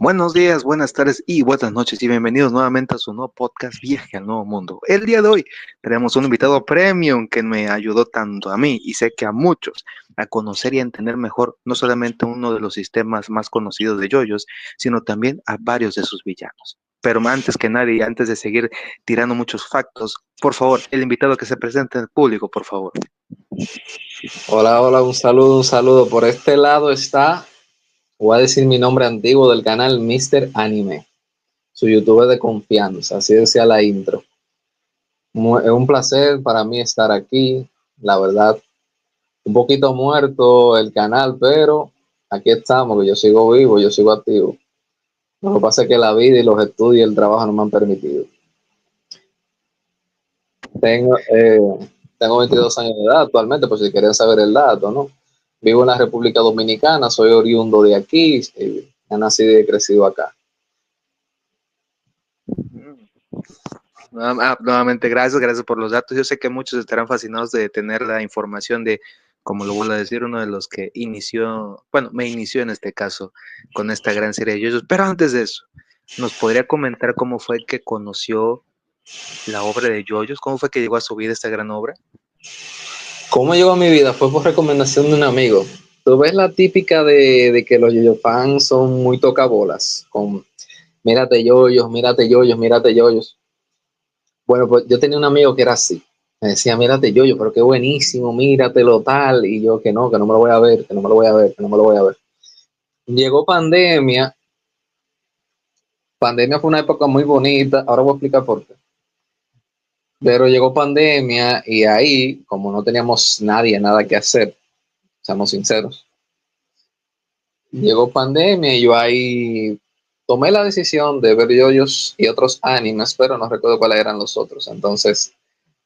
Buenos días, buenas tardes y buenas noches y bienvenidos nuevamente a su nuevo podcast Viaje al Nuevo Mundo. El día de hoy tenemos un invitado premium que me ayudó tanto a mí y sé que a muchos a conocer y a entender mejor no solamente uno de los sistemas más conocidos de yoyos, sino también a varios de sus villanos. Pero antes que nadie, antes de seguir tirando muchos factos, por favor, el invitado que se presente al público, por favor. Hola, hola, un saludo, un saludo. Por este lado está, voy a decir mi nombre antiguo del canal, Mr. Anime, su youtuber de confianza, así decía la intro. Es un placer para mí estar aquí, la verdad, un poquito muerto el canal, pero aquí estamos, que yo sigo vivo, yo sigo activo. Lo que pasa es que la vida y los estudios y el trabajo no me han permitido. Tengo, eh, tengo 22 años de edad actualmente, por si querían saber el dato, ¿no? Vivo en la República Dominicana, soy oriundo de aquí, he nacido y he crecido acá. Nuevamente, gracias por los datos. Yo sé que muchos estarán fascinados de tener la información de, como lo vuelvo a decir, uno de los que me inició en este caso con esta gran serie de yoyos. Pero antes de eso, ¿nos podría comentar cómo fue que conoció la obra de yoyos? ¿Cómo fue que llegó a su vida esta gran obra? ¿Cómo llegó a mi vida? Fue por recomendación de un amigo. Tú ves la típica de que los yoyo fans son muy tocabolas, con mírate yoyos, mírate yoyos, mírate yoyos. Bueno, pues yo tenía un amigo que era así. Me decía, mírate yoyo, pero qué buenísimo, míratelo tal. Y yo que no me lo voy a ver, que no me lo voy a ver, que no me lo voy a ver. Llegó pandemia. Pandemia fue una época muy bonita. Ahora voy a explicar por qué. Pero llegó pandemia y ahí, como no teníamos nada que hacer, seamos sinceros, llegó pandemia y yo ahí tomé la decisión de ver yoyos y otros animes, pero no recuerdo cuáles eran los otros. Entonces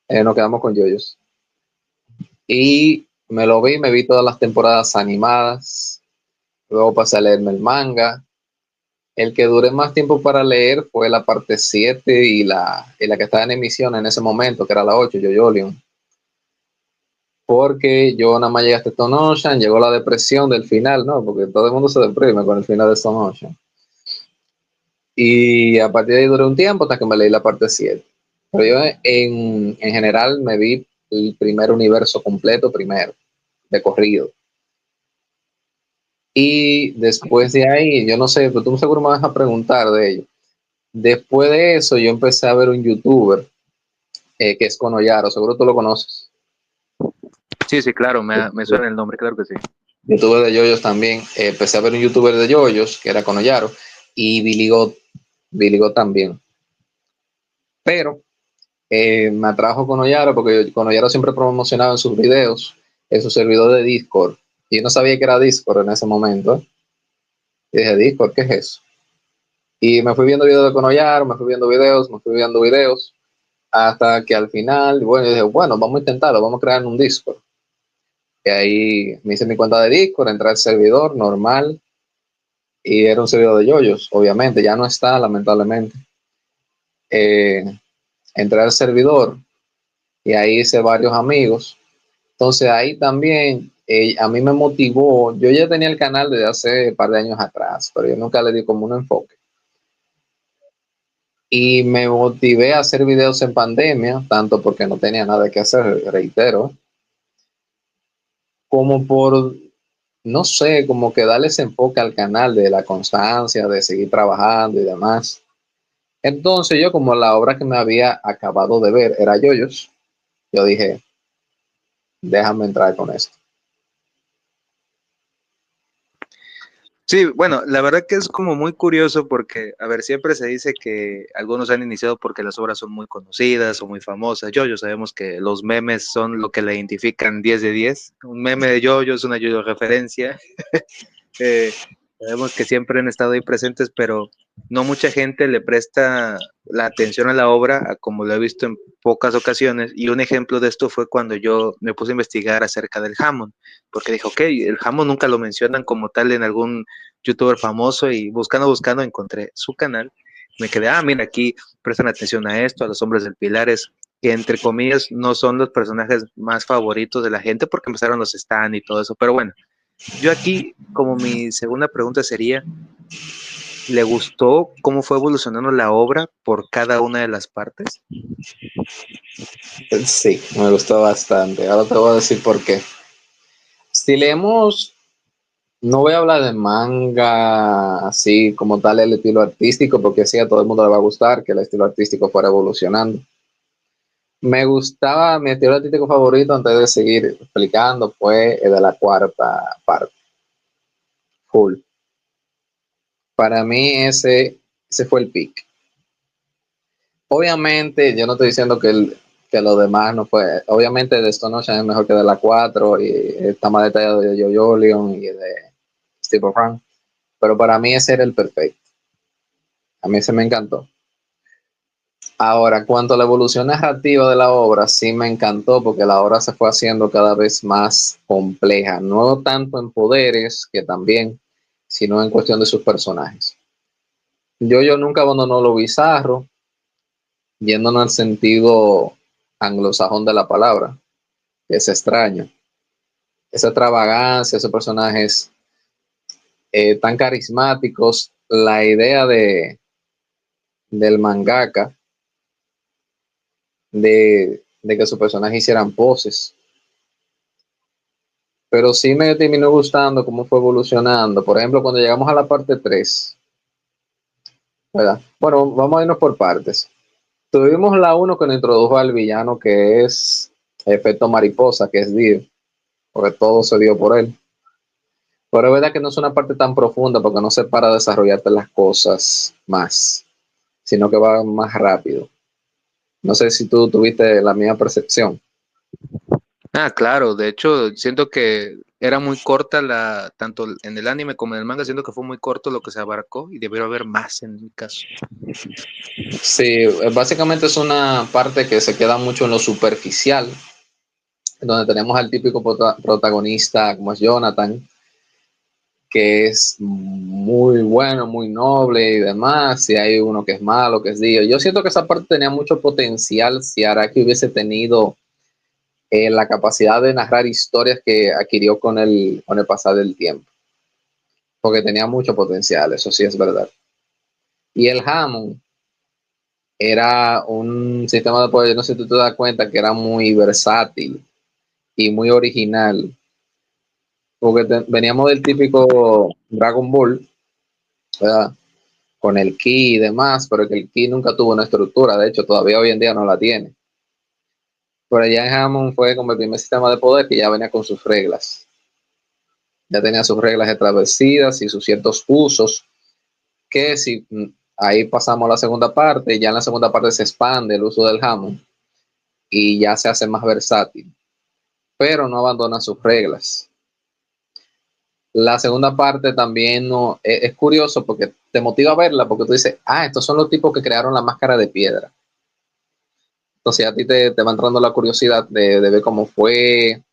nos quedamos con yoyos. Y me vi todas las temporadas animadas. Luego pasé a leerme el manga. El que duré más tiempo para leer fue la parte 7 y la que estaba en emisión en ese momento, que era la 8, Yoyolion. Porque yo nada más llegué hasta Stone Ocean, llegó la depresión del final, ¿no? Porque todo el mundo se deprime con el final de Stone Ocean. Y a partir de ahí duré un tiempo hasta que me leí la parte 7. Pero yo en general me vi el primer universo completo primero, de corrido. Y después de ahí, yo no sé, pero tú seguro me vas a preguntar de ello. Después de eso, yo empecé a ver un youtuber que es Konoyaro, seguro tú lo conoces. Sí, sí, claro, me suena el nombre, claro que sí. Youtuber de yoyos también. Empecé a ver un youtuber de yoyos que era Konoyaro y Billy God también. Pero me atrajo Konoyaro porque Konoyaro siempre promocionaba en sus videos, en su servidor de Discord. Y yo no sabía que era Discord en ese momento. Y dije, Discord, ¿qué es eso? Y me fui viendo videos de Konoyaro, me fui viendo videos, hasta que al final, bueno, yo dije, bueno, vamos a intentarlo, vamos a crear un Discord. Y ahí me hice mi cuenta de Discord, entré al servidor normal, y era un servidor de yoyos, obviamente, ya no está, lamentablemente. Eh, Entré al servidor y ahí hice varios amigos. Entonces ahí también a mí me motivó, yo ya tenía el canal desde hace un par de años atrás, pero yo nunca le di como un enfoque. Y me motivé a hacer videos en pandemia, tanto porque no tenía nada que hacer, reitero, como por, no sé, como que darle ese enfoque al canal de la constancia, de seguir trabajando y demás. Entonces yo, como la obra que me había acabado de ver era Yoyos, yo dije, déjame entrar con esto. Sí, bueno, la verdad que es como muy curioso porque, a ver, siempre se dice que algunos han iniciado porque las obras son muy conocidas o muy famosas. Yo sabemos que los memes son lo que le identifican 10 de 10. Un meme de Yoyo es una Yoyo referencia. eh, Sabemos que siempre han estado ahí presentes, pero no mucha gente le presta la atención a la obra, a como lo he visto en pocas ocasiones. Y un ejemplo de esto fue cuando yo me puse a investigar acerca del Hammond, porque dije, ok, el Hammond nunca lo mencionan como tal en algún youtuber famoso, y buscando encontré su canal. Me quedé, mira, aquí prestan atención a esto, a los hombres del Pilares, que entre comillas no son los personajes más favoritos de la gente porque empezaron los Stan y todo eso, pero bueno, yo aquí, como mi segunda pregunta sería, ¿Le gustó cómo fue evolucionando la obra por cada una de las partes? Sí, me gustó bastante. Ahora te voy a decir por qué. Si leemos, no voy a hablar de manga así como tal el estilo artístico, porque sí a todo el mundo le va a gustar que el estilo artístico fuera evolucionando. Me gustaba, mi estilo artístico favorito, antes de seguir explicando, fue el de la cuarta parte, full. Para mí ese fue el pick. Obviamente, yo no estoy diciendo que lo demás no fue. Obviamente, de Stone Ocean es mejor que de la 4 y está más detallado de Jojo Leon y de Steve Frank. Pero para mí ese era el perfecto. A mí ese me encantó. Ahora, cuanto a la evolución narrativa de la obra, sí me encantó porque la obra se fue haciendo cada vez más compleja. No tanto en poderes, que también, sino en cuestión de sus personajes. Yo nunca abandonó lo bizarro, yéndonos al sentido anglosajón de la palabra, que es extraño. Esa extravagancia, esos personajes tan carismáticos, la idea del mangaka de que sus personajes hicieran poses. Pero sí me terminó gustando cómo fue evolucionando. Por ejemplo, cuando llegamos a la parte 3, ¿verdad? Bueno, vamos a irnos por partes. Tuvimos la uno que nos introdujo al villano que es Efecto Mariposa, que es Dio, porque todo se dio por él. Pero es verdad que no es una parte tan profunda porque no se para desarrollarte las cosas más, sino que va más rápido. No sé si tú tuviste la misma percepción. Ah, claro, de hecho, siento que era muy corta tanto en el anime como en el manga, siento que fue muy corto lo que se abarcó y debió haber más en mi caso. Sí, básicamente es una parte que se queda mucho en lo superficial, donde tenemos al típico protagonista como es Jonathan, que es muy bueno, muy noble y demás, y hay uno que es malo, que es Dio. Yo siento que esa parte tenía mucho potencial si Araki hubiese tenido la capacidad de narrar historias que adquirió con el pasar del tiempo, porque tenía mucho potencial, eso sí es verdad. Y el Hammond era un sistema de poder, no sé si tú te das cuenta que era muy versátil y muy original, porque veníamos del típico Dragon Ball, ¿verdad? Con el ki y demás, pero que el ki nunca tuvo una estructura, de hecho todavía hoy en día no la tiene. Pero allá en Hammond fue como el primer sistema de poder que ya venía con sus reglas, ya tenía sus reglas establecidas y sus ciertos usos, que si ahí pasamos a la segunda parte, ya en la segunda parte se expande el uso del Hammond y ya se hace más versátil, pero no abandona sus reglas. La segunda parte también no, es curioso porque te motiva a verla, porque tú dices, ah, estos son los tipos que crearon la máscara de piedra. Entonces a ti te va entrando la curiosidad de ver cómo fue,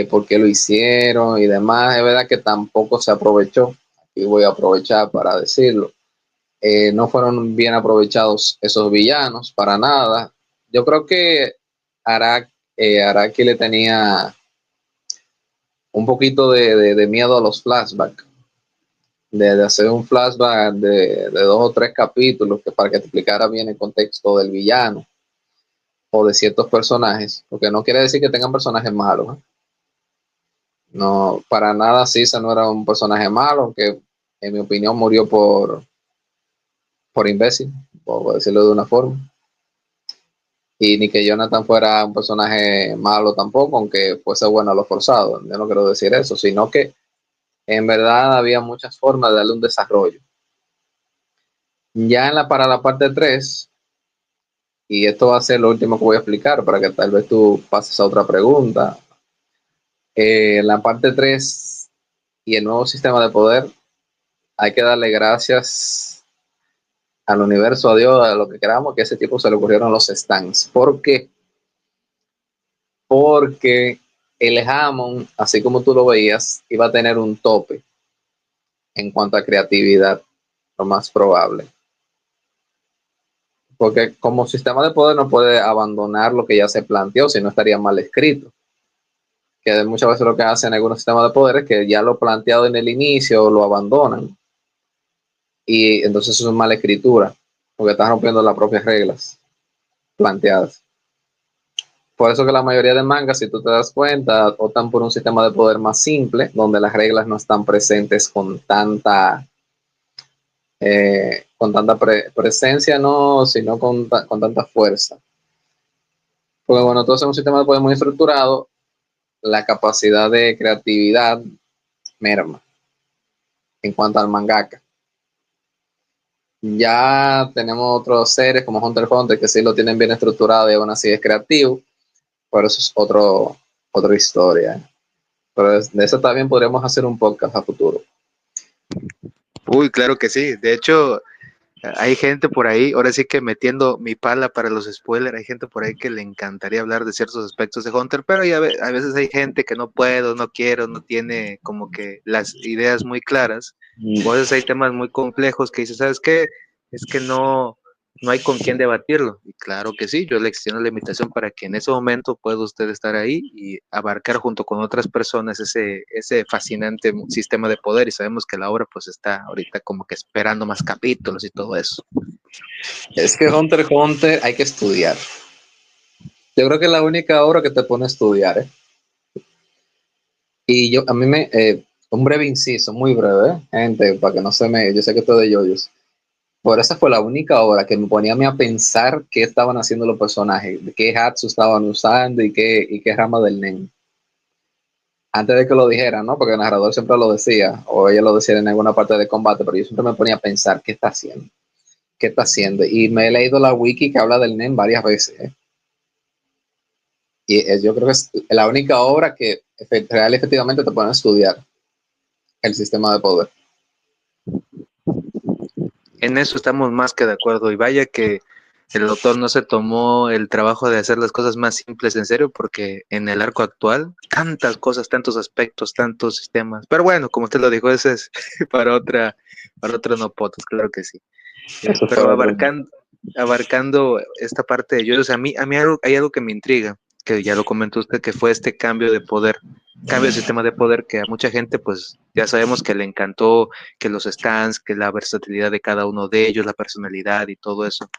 por qué lo hicieron y demás. Es verdad que tampoco se aprovechó, y voy a aprovechar para decirlo. No fueron bien aprovechados esos villanos para nada. Yo creo que Araki le tenía un poquito de miedo a los flashbacks, de hacer un flashback de 2 o 3 capítulos que para que te explicara bien el contexto del villano o de ciertos personajes, porque no quiere decir que tengan personajes malos, ¿eh? No, para nada Sisa no era un personaje malo, aunque en mi opinión murió por imbécil, por decirlo de una forma. Y ni que Jonathan fuera un personaje malo tampoco, aunque fuese bueno a lo forzado. Yo no quiero decir eso, sino que en verdad había muchas formas de darle un desarrollo. Ya para la parte 3, y esto va a ser lo último que voy a explicar para que tal vez tú pases a otra pregunta. La parte 3 y el nuevo sistema de poder, hay que darle gracias al universo, a Dios, a lo que queramos, que a ese tipo se le ocurrieron los stands. ¿Por qué? Porque el Hammond, así como tú lo veías, iba a tener un tope en cuanto a creatividad, lo más probable. Porque como sistema de poder no puede abandonar lo que ya se planteó, si no estaría mal escrito. Que muchas veces lo que hacen algunos sistemas de poder es que ya lo planteado en el inicio lo abandonan. y entonces eso es mala escritura, porque estás rompiendo las propias reglas planteadas. Por eso que la mayoría de mangas, si tú te das cuenta, optan por un sistema de poder más simple, donde las reglas no están presentes con tanta presencia, no, sino con tanta fuerza. Porque bueno, entonces un sistema de poder muy estructurado, la capacidad de creatividad merma en cuanto al mangaka. Ya tenemos otros seres como Hunter x Hunter que sí lo tienen bien estructurado y aún así es creativo, pero eso es otra historia. Pero de eso también podríamos hacer un podcast a futuro. Uy, claro que sí. De hecho, hay gente por ahí, ahora sí que metiendo mi pala para los spoilers, hay gente por ahí que le encantaría hablar de ciertos aspectos de Hunter, pero ya a veces hay gente que no puedo, no quiero, no tiene como que las ideas muy claras, o a veces hay temas muy complejos que dice, ¿sabes qué? Es que no hay con quién debatirlo. Y claro que sí, yo le extiendo la invitación para que en ese momento pueda usted estar ahí y abarcar junto con otras personas ese fascinante sistema de poder. Y sabemos que la obra pues está ahorita como que esperando más capítulos y todo eso. Es que Hunter x Hunter hay que estudiar. Yo creo que es la única obra que te pone a estudiar, ¿eh? Y a mí un breve inciso, muy breve, ¿eh? Gente, para que no se me, yo sé que esto es de yoyos. Por esa fue la única obra que me ponía a mí a pensar qué estaban haciendo los personajes, qué Hatsu estaban usando y qué rama del Nen. Antes de que lo dijeran, ¿no? Porque el narrador siempre lo decía, o ella lo decía en alguna parte de combate, pero yo siempre me ponía a pensar qué está haciendo, qué está haciendo. Y me he leído la wiki que habla del Nen varias veces, ¿eh? Y yo creo que es la única obra que real efectivamente te pone a estudiar el sistema de poder. En eso estamos más que de acuerdo. Y vaya que el autor no se tomó el trabajo de hacer las cosas más simples en serio, porque en el arco actual, tantas cosas, tantos aspectos, tantos sistemas. Pero bueno, como usted lo dijo, ese es para otro no potos, claro que sí. Eso fue Pero otro. abarcando esta parte de yo, o sea, a mí hay algo que me intriga, que ya lo comentó usted, que fue este cambio de poder, cambio de sistema de poder que a mucha gente, pues ya sabemos que le encantó, que los stands, que la versatilidad de cada uno de ellos, la personalidad y todo eso.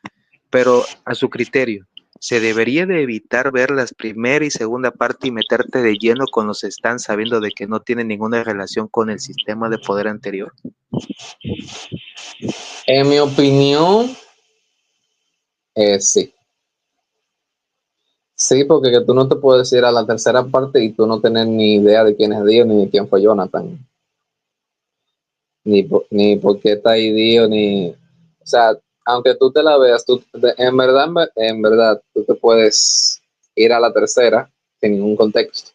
Pero a su criterio, ¿se debería de evitar ver las primera y segunda parte y meterte de lleno con los stands sabiendo de que no tienen ninguna relación con el sistema de poder anterior? En mi opinión, sí. Sí, porque que tú no te puedes ir a la tercera parte y tú no tener ni idea de quién es Dio ni de quién fue Jonathan. Ni por qué está ahí Dio, ni. O sea, aunque tú te la veas, en verdad, tú te puedes ir a la tercera sin ningún contexto.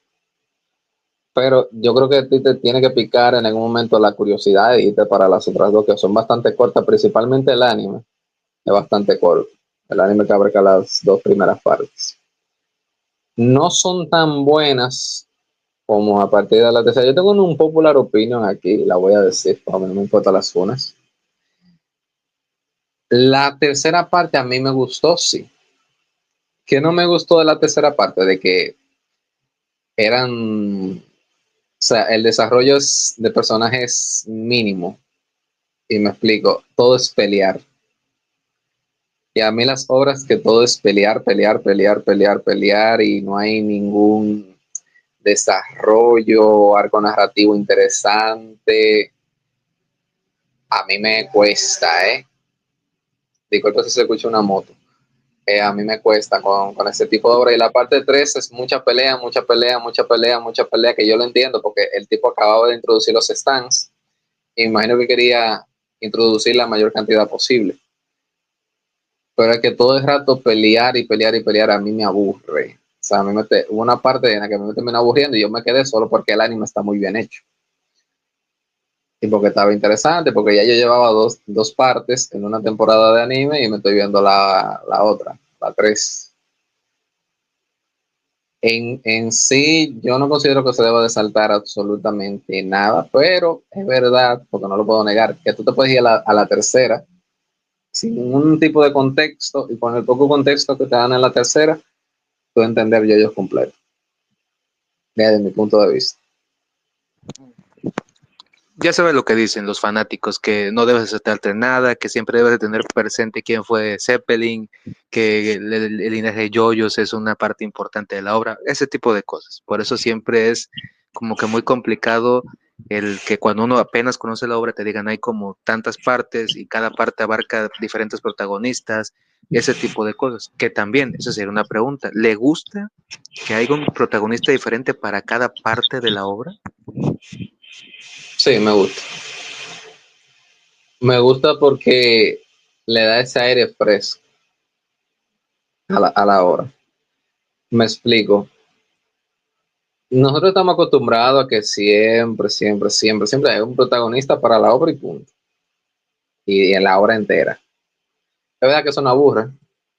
Pero yo creo que a ti te tiene que picar en algún momento la curiosidad y irte para las otras dos, que son bastante cortas, principalmente el anime. Es bastante corto. El anime que abarca las dos primeras partes. No son tan buenas como a partir de la tercera. Yo tengo un popular opinion aquí, la voy a decir, a mí no me importan las unas. La tercera parte a mí me gustó, sí. ¿Qué no me gustó de la tercera parte? De que o sea, el desarrollo de personajes mínimo. Y me explico, todo es pelear. Y a mí las obras que todo es pelear, pelear, pelear, pelear, pelear y no hay ningún desarrollo, arco narrativo interesante, a mí me cuesta, ¿eh? Disculpa si se escucha una moto. A mí me cuesta con ese tipo de obra. Y la parte 3 es mucha pelea, mucha pelea, mucha pelea, mucha pelea, que yo lo entiendo porque el tipo acababa de introducir los stands y imagino que quería introducir la mayor cantidad posible. Pero es que todo el rato pelear y pelear y pelear a mí me aburre. O sea, hubo una parte en la que me terminó aburriendo y yo me quedé solo porque el anime está muy bien hecho. Y porque estaba interesante, porque ya yo llevaba dos partes en una temporada de anime y me estoy viendo la otra, la 3. En sí, yo no considero que se deba de saltar absolutamente nada, pero es verdad, porque no lo puedo negar, que tú te puedes ir a la tercera sin ningún tipo de contexto y con el poco contexto que te dan en la tercera, tú entender yo completo, desde mi punto de vista. ya sabes lo que dicen los fanáticos, que no debes saltarte nada, que siempre debes de tener presente quién fue Zeppelin, que el linaje de yoyos es una parte importante de la obra, ese tipo de cosas. Por eso siempre es como que muy complicado el que cuando uno apenas conoce la obra te digan hay como tantas partes y cada parte abarca diferentes protagonistas, ese tipo de cosas. Que también, esa sería una pregunta, ¿le gusta que haya un protagonista diferente para cada parte de la obra? Sí, me gusta. Me gusta porque le da ese aire fresco a la obra. Me explico. Nosotros estamos acostumbrados a que siempre hay un protagonista para la obra y punto. Y en la obra entera. Es verdad que eso no aburre.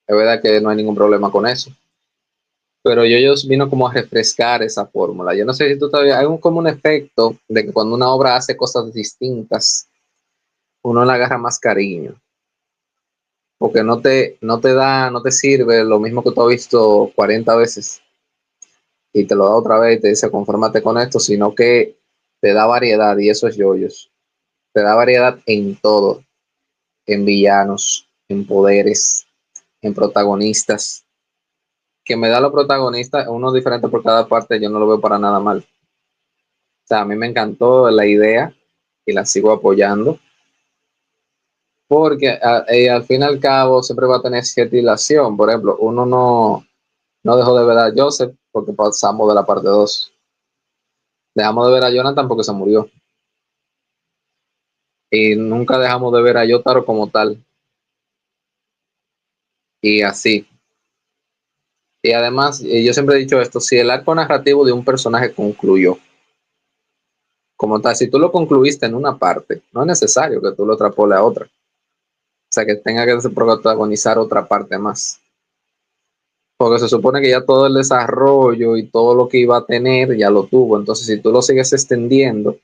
Es verdad que no hay ningún problema con eso. Pero ellos vino como a refrescar esa fórmula. Yo no sé si tú todavía, hay como un efecto de que cuando una obra hace cosas distintas, uno le agarra más cariño. Porque no te sirve lo mismo que tú has visto 40 veces y te lo da otra vez y te dice confórmate con esto, sino que te da variedad y eso es yoyos. Te da variedad en todo, en villanos, en poderes, en protagonistas. Que me da los protagonistas, uno diferente por cada parte, yo no lo veo para nada mal. O sea, a mí me encantó la idea y la sigo apoyando, porque al fin y al cabo siempre va a tener cierta ilación. Por ejemplo, uno no dejó de ver a Joseph porque pasamos de la parte 2. Dejamos de ver a Jonathan porque se murió. Y nunca dejamos de ver a Yotaro como tal. Y así. Y además, yo siempre he dicho esto, si el arco narrativo de un personaje concluyó, como tal, si tú lo concluiste en una parte, no es necesario que tú lo extrapoles a otra. O sea, que tenga que protagonizar otra parte más. Porque se supone que ya todo el desarrollo y todo lo que iba a tener ya lo tuvo. Entonces, si tú lo sigues extendiendo,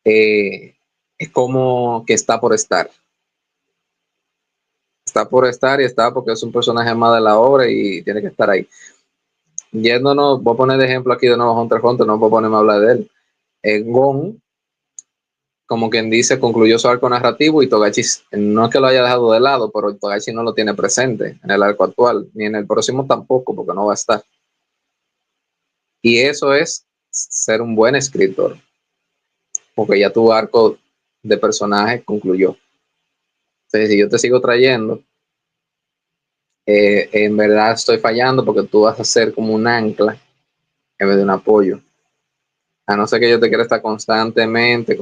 es como que está por estar. Está por estar y está porque es un personaje más de la obra y tiene que estar ahí. Yéndonos, voy a poner de ejemplo aquí de nuevo Hunter x Hunter, no puedo ponerme a hablar de él. Gon, como quien dice, concluyó su arco narrativo y Togashi no es que lo haya dejado de lado, pero Togashi no lo tiene presente en el arco actual, ni en el próximo tampoco, porque no va a estar. Y eso es ser un buen escritor, porque ya tu arco de personaje concluyó. Entonces, si yo te sigo trayendo, en verdad estoy fallando porque tú vas a ser como un ancla en vez de un apoyo. A no ser que yo te quiera estar constantemente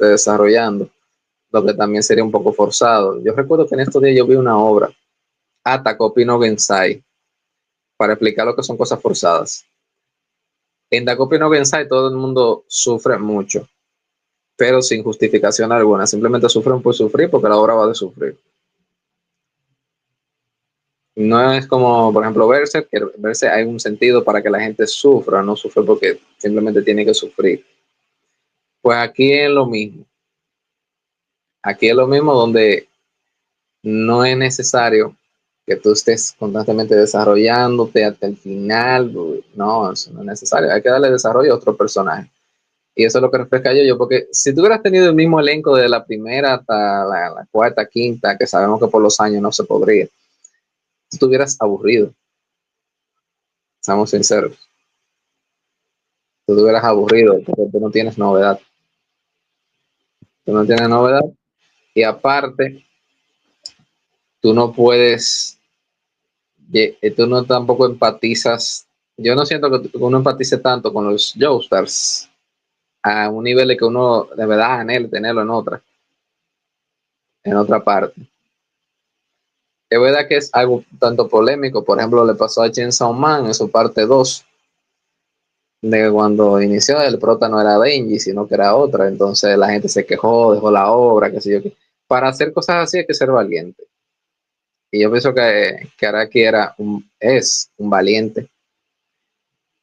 desarrollando, lo que también sería un poco forzado. Yo recuerdo que en estos días yo vi una obra, Atacopi no Gensai, para explicar lo que son cosas forzadas. En Atacopi no Gensai todo el mundo sufre mucho, pero sin justificación alguna, simplemente sufren por sufrir porque la obra va de sufrir. No es como, por ejemplo, Berserk, que Berserk hay un sentido para que la gente sufra, no sufre porque simplemente tiene que sufrir. Pues aquí es lo mismo. Aquí es lo mismo donde no es necesario que tú estés constantemente desarrollándote hasta el final. No, eso no es necesario. Hay que darle desarrollo a otro personaje. Y eso es lo que refresca yo, porque si tú hubieras tenido el mismo elenco de la primera hasta la cuarta, quinta, que sabemos que por los años no se podría, tú estuvieras aburrido. Seamos sinceros. Tú estuvieras aburrido porque tú no tienes novedad. Tú no tienes novedad. Y aparte, tú no puedes, tú no tampoco empatizas. Yo no siento que uno empatice tanto con los Joestars a un nivel de que uno de verdad anhele tenerlo en otra parte. Es verdad que es algo tanto polémico, por ejemplo, le pasó a Chainsaw Man en su parte 2, de cuando inició el prota no era Denji, sino que era otra, entonces la gente se quejó, dejó la obra, qué sé yo. Para hacer cosas así hay que ser valiente. Y yo pienso que Araki es un valiente,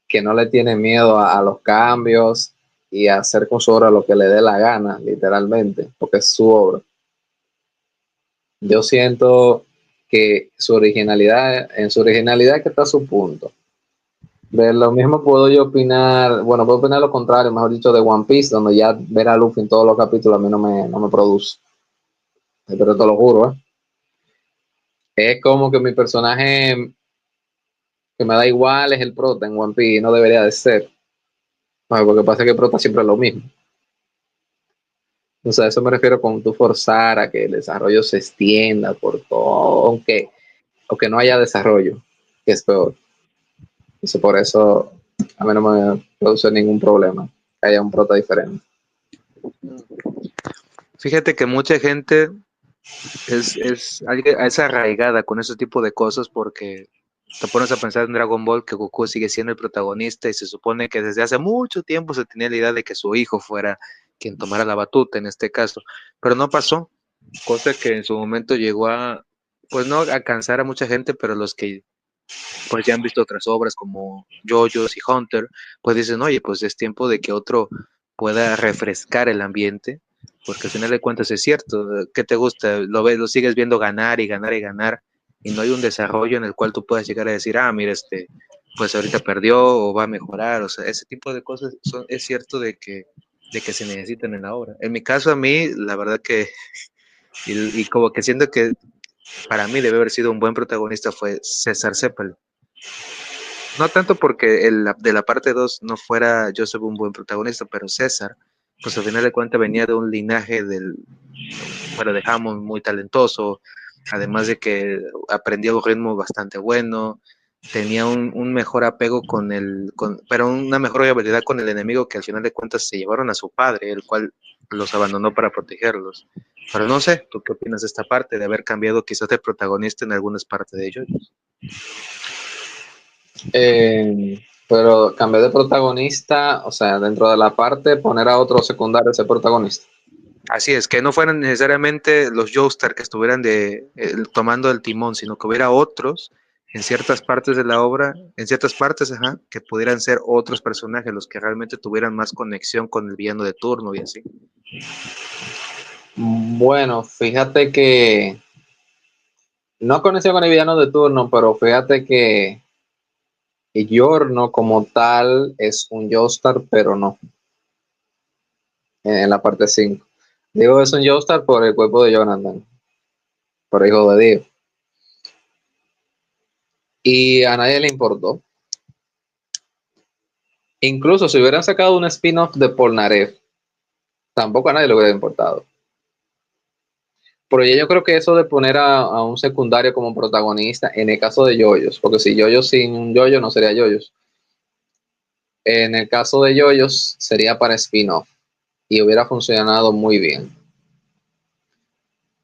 que no le tiene miedo a los cambios y a hacer con su obra lo que le dé la gana, literalmente, porque es su obra. Yo siento que en su originalidad que está su punto. De lo mismo puedo yo opinar, bueno, puedo opinar lo contrario, mejor dicho, de One Piece, donde ya ver a Luffy en todos los capítulos a mí no me produce. Pero te lo juro, ¿eh? Es como que mi personaje que me da igual es el prota en One Piece, y no debería de ser. Bueno, porque pasa que el prota siempre es lo mismo. O sea, a eso me refiero con tú forzar a que el desarrollo se extienda por todo, aunque no haya desarrollo, que es peor. Entonces, por eso a mí no me produce ningún problema que haya un prota diferente. Fíjate que mucha gente es arraigada con ese tipo de cosas porque te pones a pensar en Dragon Ball que Goku sigue siendo el protagonista y se supone que desde hace mucho tiempo se tenía la idea de que su hijo fuera quien tomara la batuta en este caso, pero no pasó, cosa que en su momento llegó a, pues no a cansar a mucha gente, pero los que pues ya han visto otras obras como JoJo's y Hunter, pues dicen, oye, pues es tiempo de que otro pueda refrescar el ambiente, porque al final de cuentas es cierto, ¿qué te gusta? Lo ves, lo sigues viendo ganar y ganar y ganar, y no hay un desarrollo en el cual tú puedas llegar a decir, ah, mira, pues ahorita perdió o va a mejorar, o sea, ese tipo de cosas es cierto de que se necesitan en la obra. En mi caso, a mí, la verdad que, y como que siento que para mí debe haber sido un buen protagonista fue César Zeppelin. No tanto porque de la parte 2 no fuera Joseph un buen protagonista, pero César, pues al final de cuentas venía de un linaje bueno, de Hammond muy talentoso, además de que aprendía un ritmo bastante bueno, tenía un mejor apego pero una mejor habilidad con el enemigo que al final de cuentas se llevaron a su padre, el cual los abandonó para protegerlos. Pero no sé, ¿tú qué opinas de esta parte, de haber cambiado quizás de protagonista en algunas partes de ellos? Pero cambiar de protagonista, o sea, dentro de la parte, poner a otro secundario a ser protagonista. Así es, que no fueran necesariamente los Joestar que estuvieran tomando el timón, sino que hubiera otros en ciertas partes de la obra, en ciertas partes, ajá, que pudieran ser otros personajes los que realmente tuvieran más conexión con el villano de turno y así. Bueno, fíjate que no conexión con el villano de turno, pero fíjate que Giorno como tal es un Joestar, pero no, en la parte 5. Digo es un Joestar por el cuerpo de Jonathan, por hijo de Dios. Y a nadie le importó. Incluso si hubieran sacado un spin-off de Polnareff, tampoco a nadie le hubiera importado. Pero yo creo que eso de poner a un secundario como protagonista, en el caso de Yoyos, porque si Yoyos sin un Yoyo no sería Yoyos. En el caso de Yoyos sería para spin-off y hubiera funcionado muy bien.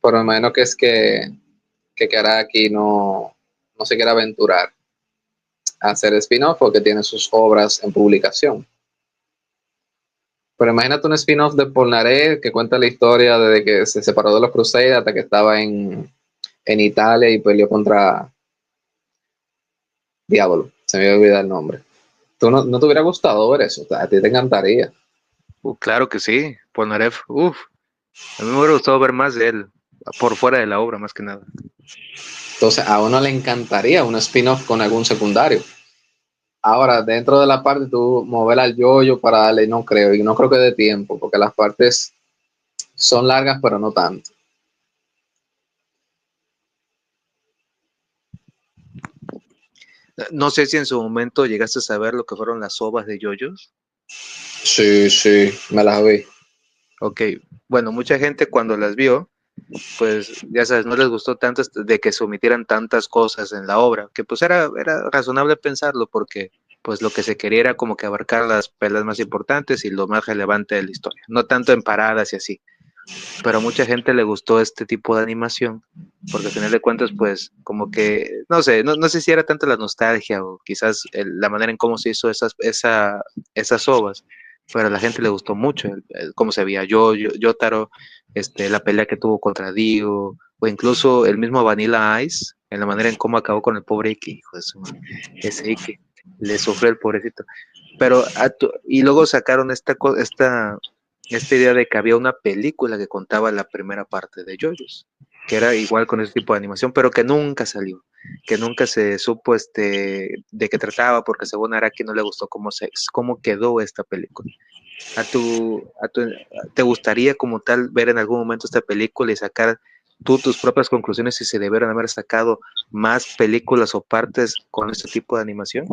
Pero me imagino que es que Karaki no se quiere aventurar a hacer spin-off porque tiene sus obras en publicación. Pero imagínate un spin-off de Polnareff que cuenta la historia desde que se separó de los Crusaders hasta que estaba en Italia y peleó contra Diablo. Se me olvidó el nombre. ¿Tú no te hubiera gustado ver eso? O sea, a ti te encantaría. Claro que sí, Polnareff, a mí me hubiera gustado ver más de él, por fuera de la obra más que nada. Entonces, a uno le encantaría un spin-off con algún secundario. Ahora, dentro de la parte, tú mover al yoyo para darle, no creo, y no creo que dé tiempo, porque las partes son largas, pero no tanto. No sé si en su momento llegaste a saber lo que fueron las ovas de yoyos. Sí, sí, me las vi. Ok, bueno, mucha gente cuando las vio, pues ya sabes, no les gustó tanto de que se omitieran tantas cosas en la obra, que pues era razonable pensarlo porque pues lo que se quería era como que abarcar las pelas más importantes y lo más relevante de la historia, no tanto en paradas y así, pero a mucha gente le gustó este tipo de animación porque al final de cuentas pues como que, no sé, no sé si era tanto la nostalgia o quizás la manera en cómo se hizo esas ovas, pero a la gente le gustó mucho cómo se veía Yotaro, la pelea que tuvo contra Dio, o incluso el mismo Vanilla Ice, en la manera en cómo acabó con el pobre Iki, hijo de su madre, ese Iki, le sufrió el pobrecito. Pero, y luego sacaron esta idea de que había una película que contaba la primera parte de JoJo's. que era igual con ese tipo de animación, pero que nunca salió, que nunca se supo de qué trataba, porque según Araki no le gustó cómo quedó esta película. ¿Te gustaría como tal ver en algún momento esta película y sacar tú tus propias conclusiones si se debieron haber sacado más películas o partes con este tipo de animación?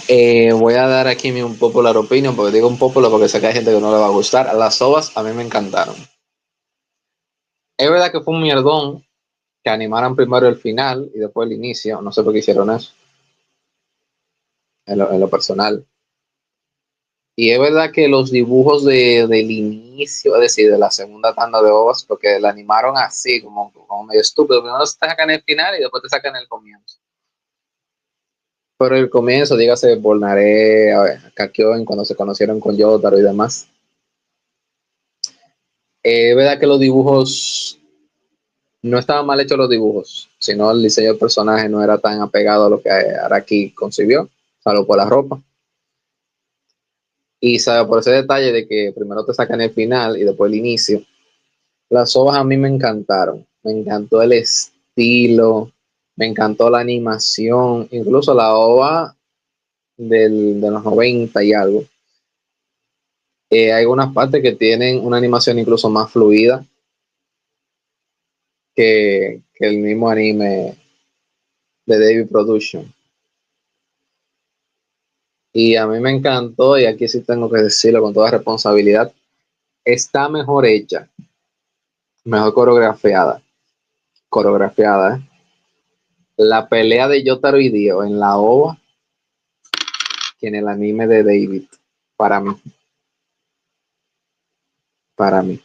Voy a dar aquí mi un popular opinion, porque digo un popular porque sé que hay gente que no le va a gustar. Las ovas a mí me encantaron. Es verdad que fue un mierdón que animaran primero el final y después el inicio. No sé por qué hicieron eso, en lo personal. Y es verdad que los dibujos del inicio, es decir, de la segunda tanda de ovas, porque la animaron así, como medio estúpido. Primero te sacan el final y después te sacan el comienzo. Pero el comienzo, dígase, Polnareff, Kakyoin, cuando se conocieron con Yotaro y demás. Es verdad que los dibujos, no estaban mal hechos los dibujos, sino el diseño del personaje no era tan apegado a lo que Araki concibió, salvo por la ropa. Y sabe, por ese detalle de que primero te sacan el final y después el inicio. Las ovas a mí me encantaron. Me encantó el estilo, me encantó la animación, incluso la ova de los 90 y algo. Hay algunas partes que tienen una animación incluso más fluida que el mismo anime de David Production. Y a mí me encantó, y aquí sí tengo que decirlo con toda responsabilidad, está mejor hecha, mejor coreografiada. La pelea de Yotaro y Dio en la OVA que en el anime de David, para mí, para mí.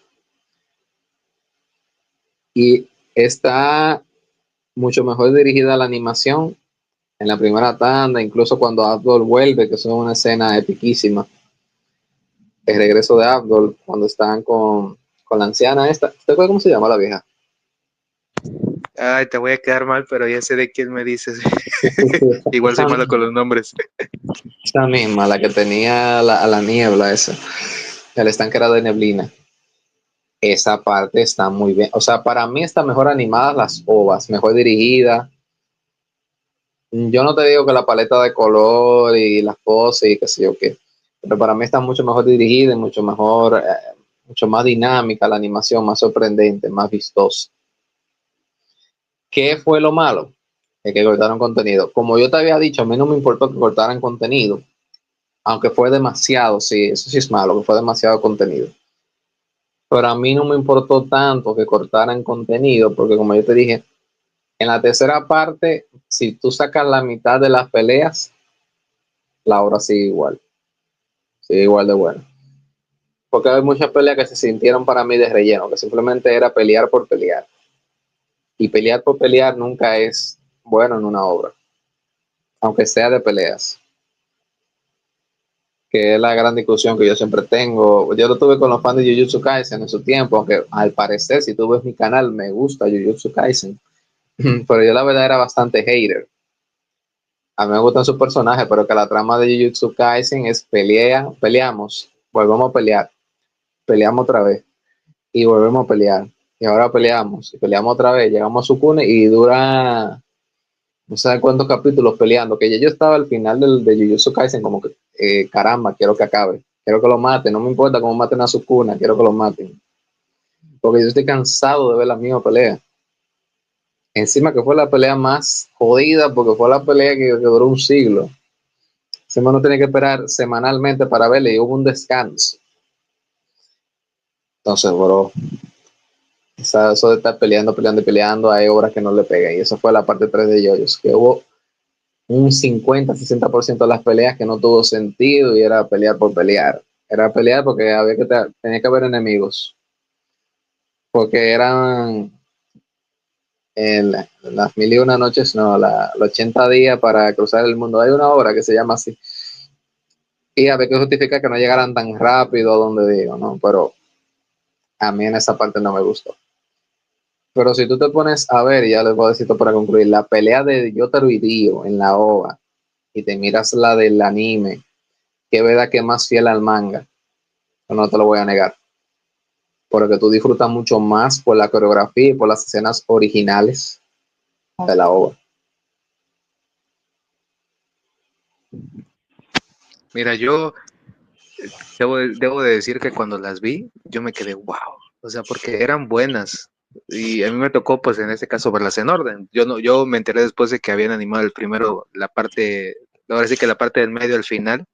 Y está mucho mejor dirigida la animación en la primera tanda, incluso cuando Abdul vuelve, que es una escena epiquísima. El regreso de Abdul, cuando están con la anciana esta. ¿Usted acuerda cómo se llama la vieja? Ay, te voy a quedar mal, pero ya sé de quién me dices. Igual soy Esa malo misma, con los nombres. esa misma, la que tenía a la niebla esa. El estanque era de neblina. Esa parte está muy bien. O sea, para mí está mejor animadas las ovas, mejor dirigida. Yo no te digo que la paleta de color y las poses y qué sé yo qué, pero para mí está mucho mejor dirigida y mucho mejor, mucho más dinámica la animación, más sorprendente, más vistosa. ¿Qué fue lo malo? Es que cortaron contenido. Como yo te había dicho, a mí no me importó que cortaran contenido, aunque fue demasiado, sí, eso sí es malo, que fue demasiado contenido. Pero a mí no me importó tanto que cortaran contenido, porque como yo te dije, en la tercera parte, si tú sacas la mitad de las peleas, la obra sigue igual de buena. Porque hay muchas peleas que se sintieron para mí de relleno, que simplemente era pelear por pelear. Y pelear por pelear nunca es bueno en una obra, aunque sea de peleas, que es la gran discusión que yo siempre tengo. Yo lo tuve con los fans de Jujutsu Kaisen en su tiempo, aunque al parecer, si tú ves mi canal, me gusta Jujutsu Kaisen. Pero yo la verdad era bastante hater. A mí me gustan sus personajes, pero que la trama de Jujutsu Kaisen es peleamos, volvemos a pelear, peleamos otra vez y volvemos a pelear. Y ahora peleamos y peleamos otra vez, llegamos a Sukune y dura no sé cuántos capítulos peleando, que ya yo estaba al final de Jujutsu Kaisen como que, caramba, quiero que acabe, quiero que lo maten, no me importa cómo maten a Sukuna, quiero que lo maten, porque yo estoy cansado de ver la misma pelea. Encima que fue la pelea más jodida, porque fue la pelea que duró un siglo. Encima no tenía que esperar semanalmente para verle y hubo un descanso. Entonces, bro, eso de estar peleando, peleando y peleando, hay obras que no le pegan. Y eso fue la parte 3 de Yoyos, que hubo un 50-60% de las peleas que no tuvo sentido y era pelear por pelear. Era pelear porque tenía que haber enemigos. Porque eran las 1001 noches, no, los 80 días para cruzar el mundo. Hay una obra que se llama así. Y había que justificar que no llegaran tan rápido a donde digo, ¿no? Pero a mí en esa parte no me gustó. Pero si tú te pones a ver, y ya les voy a decir esto para concluir, la pelea de Yotaro y Dio en la OVA y te miras la del anime, que verdad que es más fiel al manga, no te lo voy a negar. porque tú disfrutas mucho más por la coreografía y por las escenas originales de la obra. Mira, yo debo de decir que cuando las vi, yo me quedé wow, o sea, porque eran buenas. Y a mí me tocó, pues en este caso, verlas en orden. Yo me enteré después de que habían animado el primero, la parte, ahora sí que la parte del medio al final,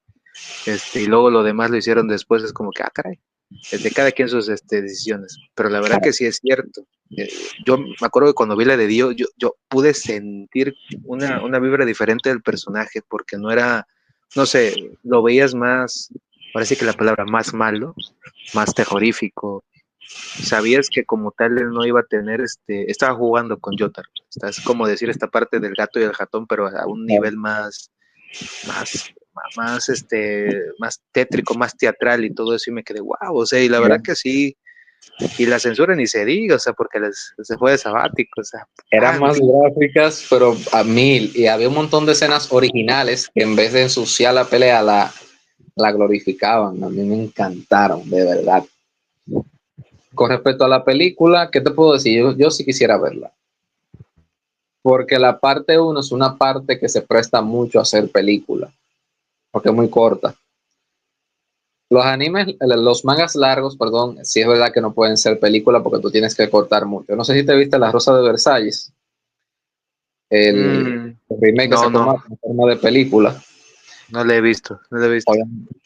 y luego lo demás lo hicieron después, es como que, ah, caray, es de cada quien sus decisiones. Pero la verdad que sí es cierto. Yo me acuerdo que cuando vi la de Dio, yo pude sentir una vibra diferente del personaje, porque no era, no sé, lo veías más, parece que la palabra más malo, más terrorífico. Sabías que como tal él no iba a tener, estaba jugando con Jotaro. Es como decir esta parte del gato y el ratón, pero a un nivel más, más tétrico, más teatral y todo eso, y me quedé, wow, o sea, y la verdad que sí, y la censura ni se diga, o sea, porque se fue de sabático, o sea, Eran más gráficas, pero a mil, y había un montón de escenas originales que en vez de ensuciar la pelea, la glorificaban. A mí me encantaron, de verdad. Con respecto a la película, ¿qué te puedo decir? Yo sí quisiera verla. Porque la parte uno es una parte que se presta mucho a hacer película, porque es muy corta. Los animes, los mangas largos, perdón, sí es verdad que no pueden ser película porque tú tienes que cortar mucho. No sé si te viste La Rosa de Versalles, el remake que no, se tomó en forma de película. no le he visto, no le he visto.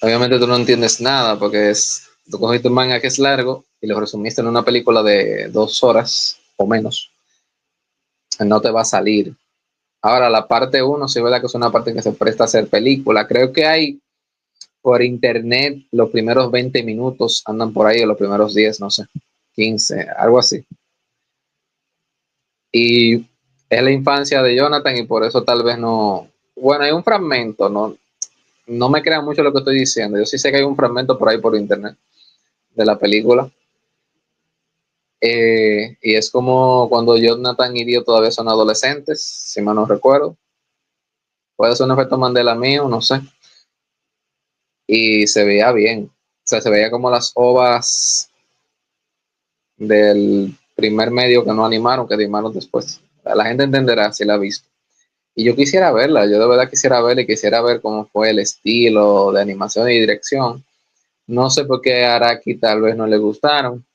Obviamente tú no entiendes nada porque tú cogiste un manga que es largo y lo resumiste en una película de 2 horas o menos. No te va a salir. Ahora, la parte uno, sí es verdad que es una parte que se presta a hacer película. Creo que hay por internet los primeros 20 minutos, andan por ahí, o los primeros 10, no sé, 15, algo así. Y es la infancia de Jonathan y por eso tal vez no. Bueno, hay un fragmento, no me crean mucho lo que estoy diciendo. Yo sí sé que hay un fragmento por ahí por internet de la película. Y es como cuando Jonathan y Dio todavía son adolescentes, si mal no recuerdo. Puede ser un efecto Mandela mío, no sé. Y se veía bien. O sea, se veía como las ovas del primer medio que no animaron, que animaron después. La gente entenderá si la ha visto. Y yo quisiera verla, yo de verdad quisiera verla y quisiera ver cómo fue el estilo de animación y dirección. No sé por qué a Araki tal vez no le gustaron.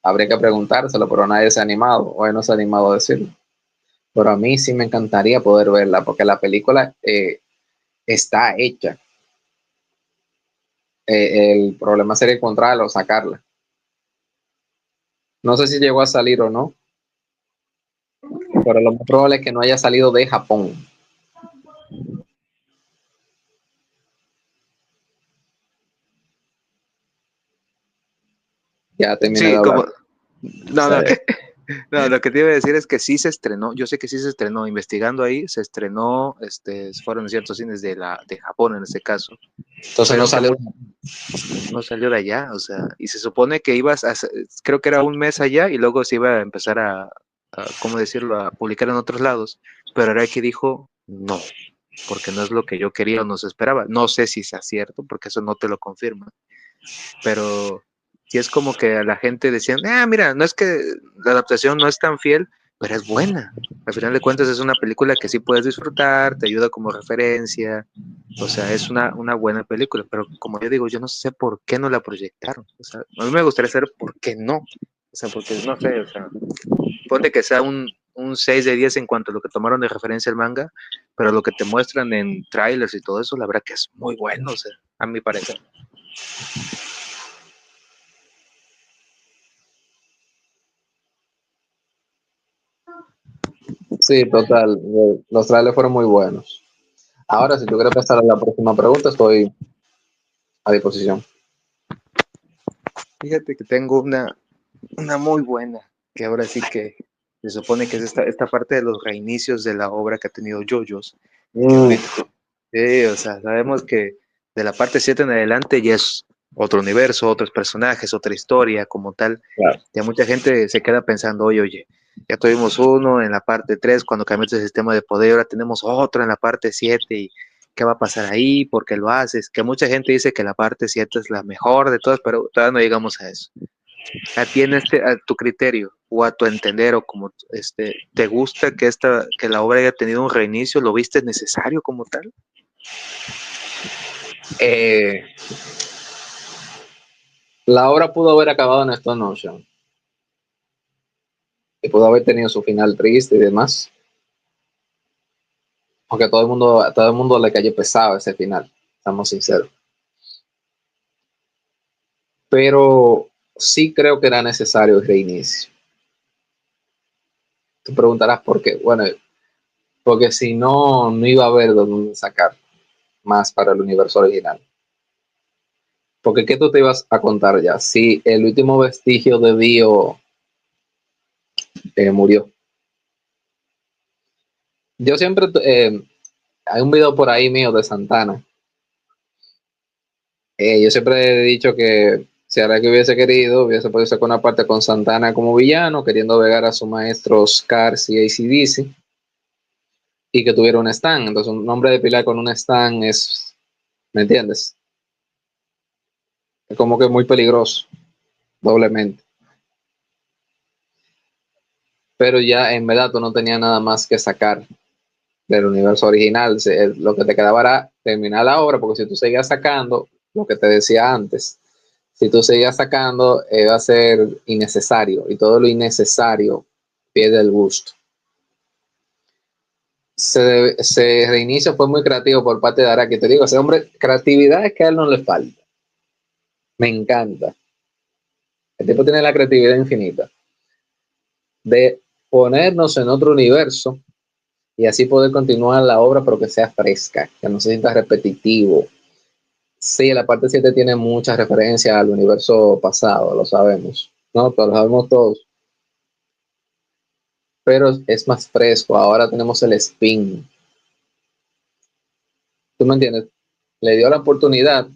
Habría que preguntárselo, pero nadie se ha animado, o él no se ha animado a decirlo. Pero a mí sí me encantaría poder verla, porque la película está hecha. El problema sería encontrarla o sacarla. No sé si llegó a salir o no, pero lo más probable es que no haya salido de Japón. Ya terminé de Sí, hablar. como, no, no, no, lo que te iba a decir es que sí se estrenó, yo sé que sí se estrenó, investigando ahí, se estrenó, fueron ciertos cines de Japón en este caso, Entonces no pero que salió. no salió de allá, o sea, y se supone que creo que era un mes allá y luego se iba a empezar ¿cómo decirlo?, a publicar en otros lados, pero era que dijo, no, porque no es lo que yo quería o no se esperaba, no sé si sea cierto, porque eso no te lo confirma, pero sí es como que a la gente decían, mira, no es que la adaptación no es tan fiel, pero es buena. Al final de cuentas es una película que sí puedes disfrutar, te ayuda como referencia, o sea, es una buena película, pero como yo digo, yo no sé por qué no la proyectaron. O sea, a mí me gustaría saber por qué no. O sea, porque no sé, o sea, ponte que sea un 6 de 10 en cuanto a lo que tomaron de referencia el manga, pero lo que te muestran en trailers y todo eso, la verdad que es muy bueno, o sea, a mi parecer. Sí, total. Los trailers fueron muy buenos. Ahora, si tú quieres pasar a la próxima pregunta, estoy a disposición. Fíjate que tengo una muy buena, que ahora sí que se supone que es esta parte de los reinicios de la obra que ha tenido JoJo's, que ahorita, sí, o sea, sabemos que de la parte 7 en adelante ya es otro universo, otros personajes, otra historia como tal. Claro. Ya mucha gente se queda pensando, oye, ya tuvimos uno en la parte 3 cuando cambió el sistema de poder, ahora tenemos otro en la parte 7 y qué va a pasar ahí, por qué lo haces, que mucha gente dice que la parte 7 es la mejor de todas, pero todavía no llegamos a eso. a ti a tu criterio o a tu entender o como te gusta que la obra haya tenido un reinicio, ¿lo viste necesario como tal? Eh, la obra pudo haber acabado en Stone Ocean y pudo haber tenido su final triste y demás, aunque a todo el mundo le cayó pesado ese final, estamos sinceros. Pero sí creo que era necesario el reinicio. Tú preguntarás por qué. Bueno, porque si no, no iba a haber dónde sacar más para el universo original. Porque ¿qué tú te ibas a contar ya? Si el último vestigio de Dio murió. Yo siempre, hay un video por ahí mío de Santana. Yo siempre he dicho que si ahora que hubiese querido, hubiese podido sacar una parte con Santana como villano, queriendo vegar a sus maestros Cars y AC/DC, y que tuviera un stand. Entonces, un nombre de pila con un stand es, ¿me entiendes? Es como que muy peligroso, doblemente. Pero ya en verdad tú no tenías nada más que sacar del universo original. Lo que te quedaba era terminar la obra, porque si tú seguías sacando, lo que te decía antes, si tú seguías sacando, va a ser innecesario, y todo lo innecesario pierde el gusto. Se reinicia, fue muy creativo por parte de Araki. Te digo, ese hombre, creatividad es que a él no le falta. Me encanta. El tipo tiene la creatividad infinita de ponernos en otro universo y así poder continuar la obra, pero que sea fresca, que no se sienta repetitivo. Sí, la parte 7 tiene muchas referencias al universo pasado, lo sabemos, ¿no? Pero lo sabemos todos. Pero es más fresco, ahora tenemos el spin. ¿Tú me entiendes? Le dio la oportunidad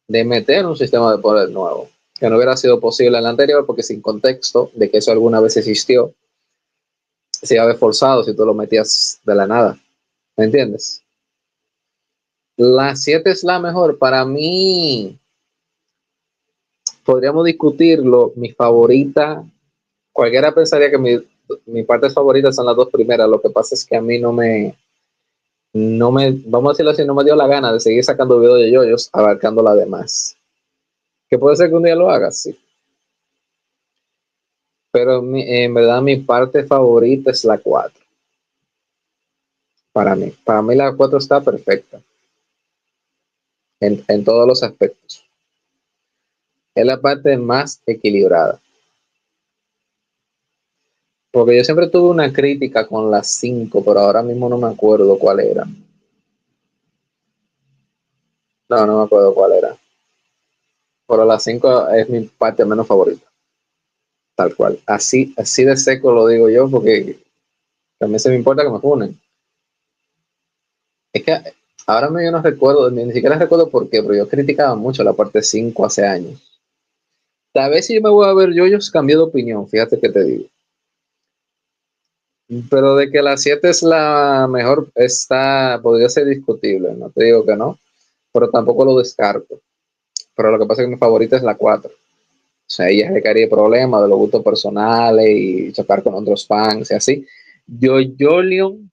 de meter un sistema de poder nuevo, que no hubiera sido posible en el anterior, porque sin contexto de que eso alguna vez existió, se iba a ver forzado si tú lo metías de la nada. ¿Me entiendes? La 7 es la mejor. Para mí, podríamos discutirlo. Mi favorita, cualquiera pensaría que mi parte favorita son las dos primeras. Lo que pasa es que a mí vamos a decirlo así, no me dio la gana de seguir sacando videos de yoyos abarcando la demás. Que puede ser que un día lo haga, sí. Pero en verdad mi parte favorita es la 4. Para mí. Para mí la 4 está perfecta. En todos los aspectos. Es la parte más equilibrada. Porque yo siempre tuve una crítica con las 5, pero ahora mismo no me acuerdo cuál era. No me acuerdo cuál era. Pero las 5 es mi parte menos favorita. Tal cual. Así de seco lo digo yo, porque a mí se me importa que me funen. Es que ahora mismo yo no recuerdo, ni siquiera recuerdo por qué, pero yo criticaba mucho la parte 5 hace años. Tal vez si yo me voy a ver yo cambié de opinión, fíjate que te digo. Pero de que la 7 es la mejor, podría ser discutible, no te digo que no, pero tampoco lo descarto. Pero lo que pasa es que mi favorita es la 4. O sea, ella requería problemas de los gustos personales y chocar con otros fans y así. Leon,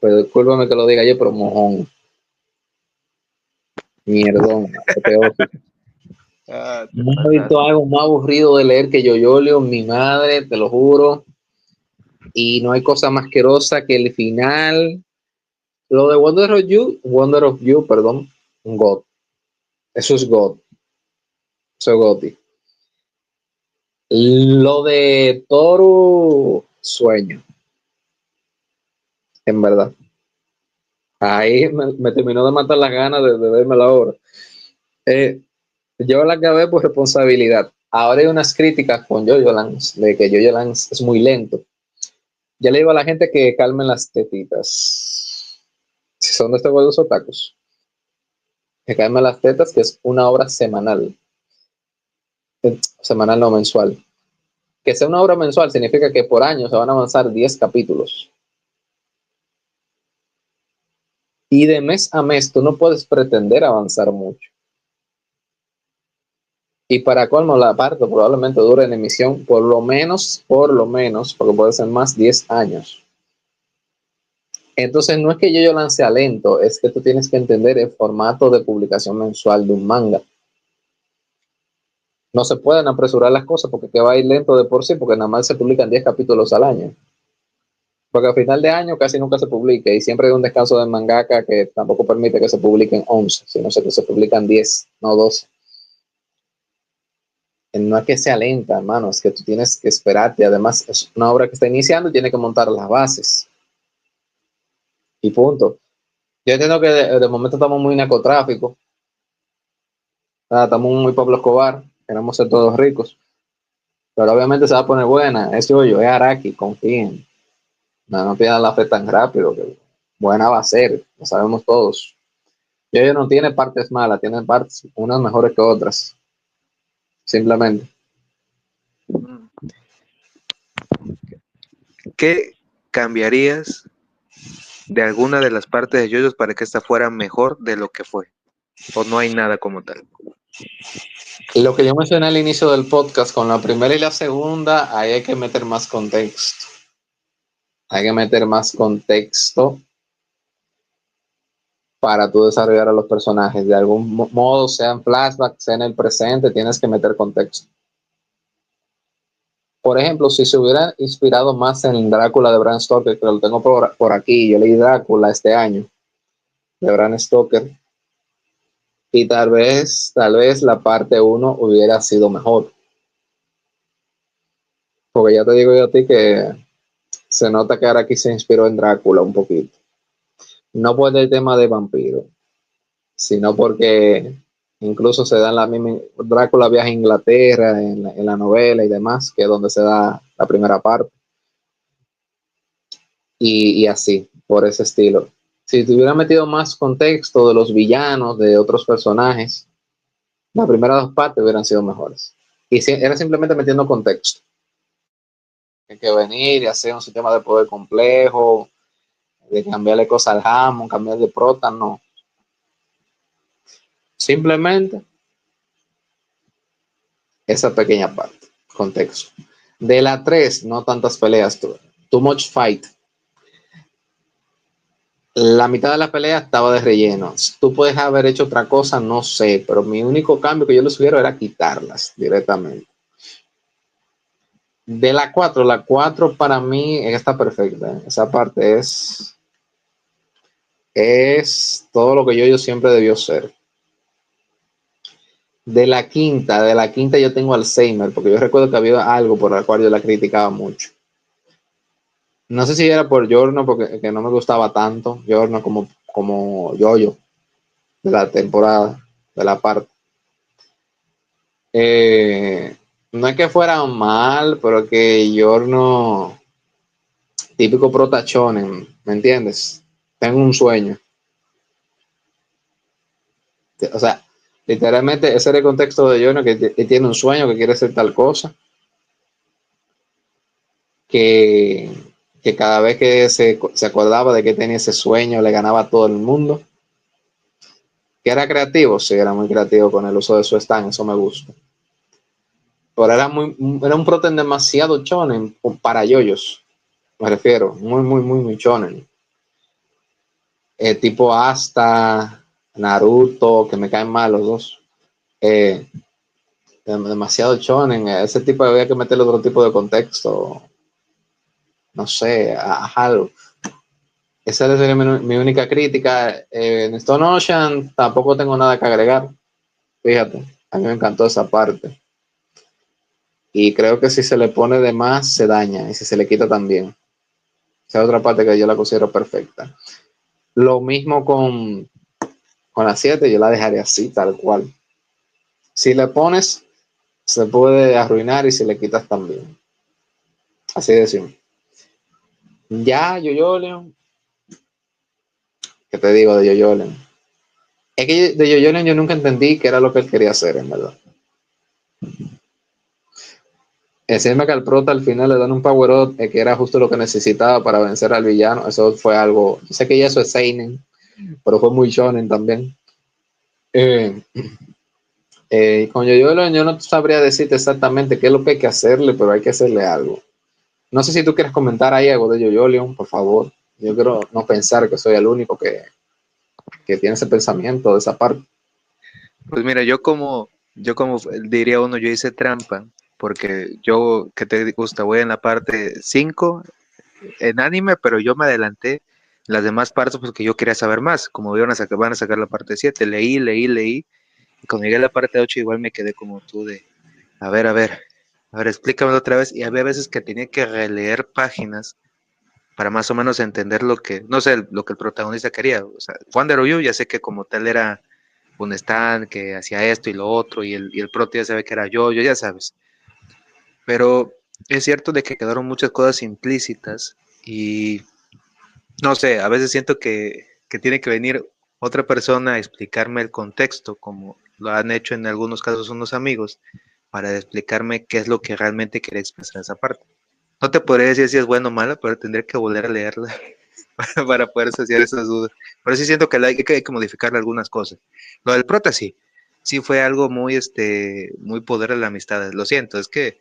pero discúlpame que lo diga yo, pero mojón. Mierdón, apoteósico. No he visto algo más aburrido de leer que Leon, mi madre, te lo juro. Y no hay cosa más asquerosa que el final. Lo de Wonder of You, perdón, un God. Eso es God. Eso es Gotti. Lo de Toru, sueño, en verdad. Ahí me terminó de matar las ganas de verme la obra. Yo la acabé por responsabilidad. Ahora hay unas críticas con Jojo Lance, de que Jojo Lance es muy lento. Ya le digo a la gente que calmen las tetitas. Si son de estos huevos otakus, que calmen las tetas, que es una obra semanal. Semanal no mensual. Que sea una obra mensual significa que por año se van a avanzar 10 capítulos. Y de mes a mes tú no puedes pretender avanzar mucho. Y para colmo, la parte probablemente dure en emisión por lo menos, porque puede ser más, 10 años. Entonces, no es que yo lance a lento, es que tú tienes que entender el formato de publicación mensual de un manga. No se pueden apresurar las cosas porque que va a ir lento de por sí, porque nada más se publican 10 capítulos al año. Porque a final de año casi nunca se publica y siempre hay un descanso del mangaka que tampoco permite que se publiquen 11, sino que se publican 10, no 12. No es que sea lenta, hermano, es que tú tienes que esperarte. Además, es una obra que está iniciando y tiene que montar las bases. Y punto. Yo entiendo que de momento estamos muy narcotráfico. Estamos muy Pablo Escobar. Queremos ser todos ricos. Pero obviamente se va a poner buena. Es Yoyo, es Araki, confíen. No pierdan la fe tan rápido. Que buena va a ser. Lo sabemos todos. Yoyo no tiene partes malas, tiene partes unas mejores que otras. Simplemente. ¿Qué cambiarías de alguna de las partes de JoJo's para que esta fuera mejor de lo que fue? ¿O no hay nada como tal? Lo que yo mencioné al inicio del podcast, con la primera y la segunda, ahí hay que meter más contexto. Hay que meter más contexto para tú desarrollar a los personajes. De algún modo, sea en flashback, sea en el presente, tienes que meter contexto. Por ejemplo, si se hubiera inspirado más en Drácula de Bram Stoker, que lo tengo por aquí, yo leí Drácula este año, de Bram Stoker, y tal vez la parte 1 hubiera sido mejor. Porque ya te digo yo a ti que se nota que Araki se inspiró en Drácula un poquito. No por el tema de vampiro, sino porque incluso se da en la misma. Drácula viaja a Inglaterra en la novela y demás, que es donde se da la primera parte. Y así, por ese estilo. Si te hubiera metido más contexto de los villanos, de otros personajes, las primeras dos partes hubieran sido mejores. Y si, era simplemente metiendo contexto. Hay que venir y hacer un sistema de poder complejo, de cambiarle cosas al jamón, cambiar de prota, no. Simplemente esa pequeña parte, contexto. De la 3 no tantas peleas, too much fight. La mitad de la pelea estaba de relleno. Tú puedes haber hecho otra cosa, no sé, pero mi único cambio que yo le sugiero era quitarlas directamente. De la 4 para mí está perfecta. Esa parte es todo lo que yo siempre debió ser. De la quinta yo tengo Alzheimer, porque yo recuerdo que había algo por el cual yo la criticaba mucho. No sé si era por Giorno, porque que no me gustaba tanto Giorno como Yoyo de la temporada, de la parte. No es que fuera mal, pero que Giorno, típico protachones, ¿me entiendes? Tengo un sueño. O sea, literalmente ese era el contexto de Giorno, que tiene un sueño, que quiere ser tal cosa. Que cada vez que se acordaba de que tenía ese sueño, le ganaba a todo el mundo. Que era creativo, sí, era muy creativo con el uso de su stand, eso me gusta. Pero era un proten demasiado shonen para yoyos, me refiero, muy shonen. Tipo Asta, Naruto, que me caen mal los dos. Demasiado shonen, ese tipo había que meterle otro tipo de contexto, no sé, a algo. Esa sería mi única crítica. En Stone Ocean tampoco tengo nada que agregar. Fíjate, a mí me encantó esa parte. Y creo que si se le pone de más, se daña. Y si se le quita también. Esa es otra parte que yo la considero perfecta. Lo mismo con la 7, yo la dejaré así, tal cual. Si le pones, se puede arruinar y si le quitas también. Así de simple. Ya, Yoyoleon. ¿Qué te digo de Yoyoleon? Es que de Yoyoleon yo nunca entendí qué era lo que él quería hacer, en verdad. Encima que al prota al final le dan un power up que era justo lo que necesitaba para vencer al villano. Eso fue algo. Yo sé que ya eso es seinen, pero fue muy shonen también. Con Yoyolo yo no sabría decirte exactamente qué es lo que hay que hacerle, pero hay que hacerle algo. No sé si tú quieres comentar ahí algo de Yoyolion, por favor. Yo quiero no pensar que soy el único que tiene ese pensamiento de esa parte. Pues mira, yo como diría uno, yo hice trampa, porque yo, ¿qué te gusta? Voy en la parte 5 en anime, pero yo me adelanté las demás partes porque yo quería saber más, como van a sacar la parte 7 leí, y cuando llegué a la parte 8 igual me quedé como tú de, a ver, a ver, a ver, explícamelo otra vez, y había veces que tenía que releer páginas para más o menos entender lo que, no sé, lo que el protagonista quería, o sea, Wander Ryu ya sé que como tal era un stand que hacía esto y lo otro, y el prota ya sabe que era yo, ya sabes. Pero es cierto de que quedaron muchas cosas implícitas y no sé, a veces siento que tiene que venir otra persona a explicarme el contexto, como lo han hecho en algunos casos unos amigos, para explicarme qué es lo que realmente quería expresar esa parte. No te podría decir si es bueno o mala, pero tendría que volver a leerla para poder saciar esas dudas. Pero sí siento que hay que modificarle algunas cosas. Lo del prota sí fue algo muy poder de la amistad. Lo siento, es que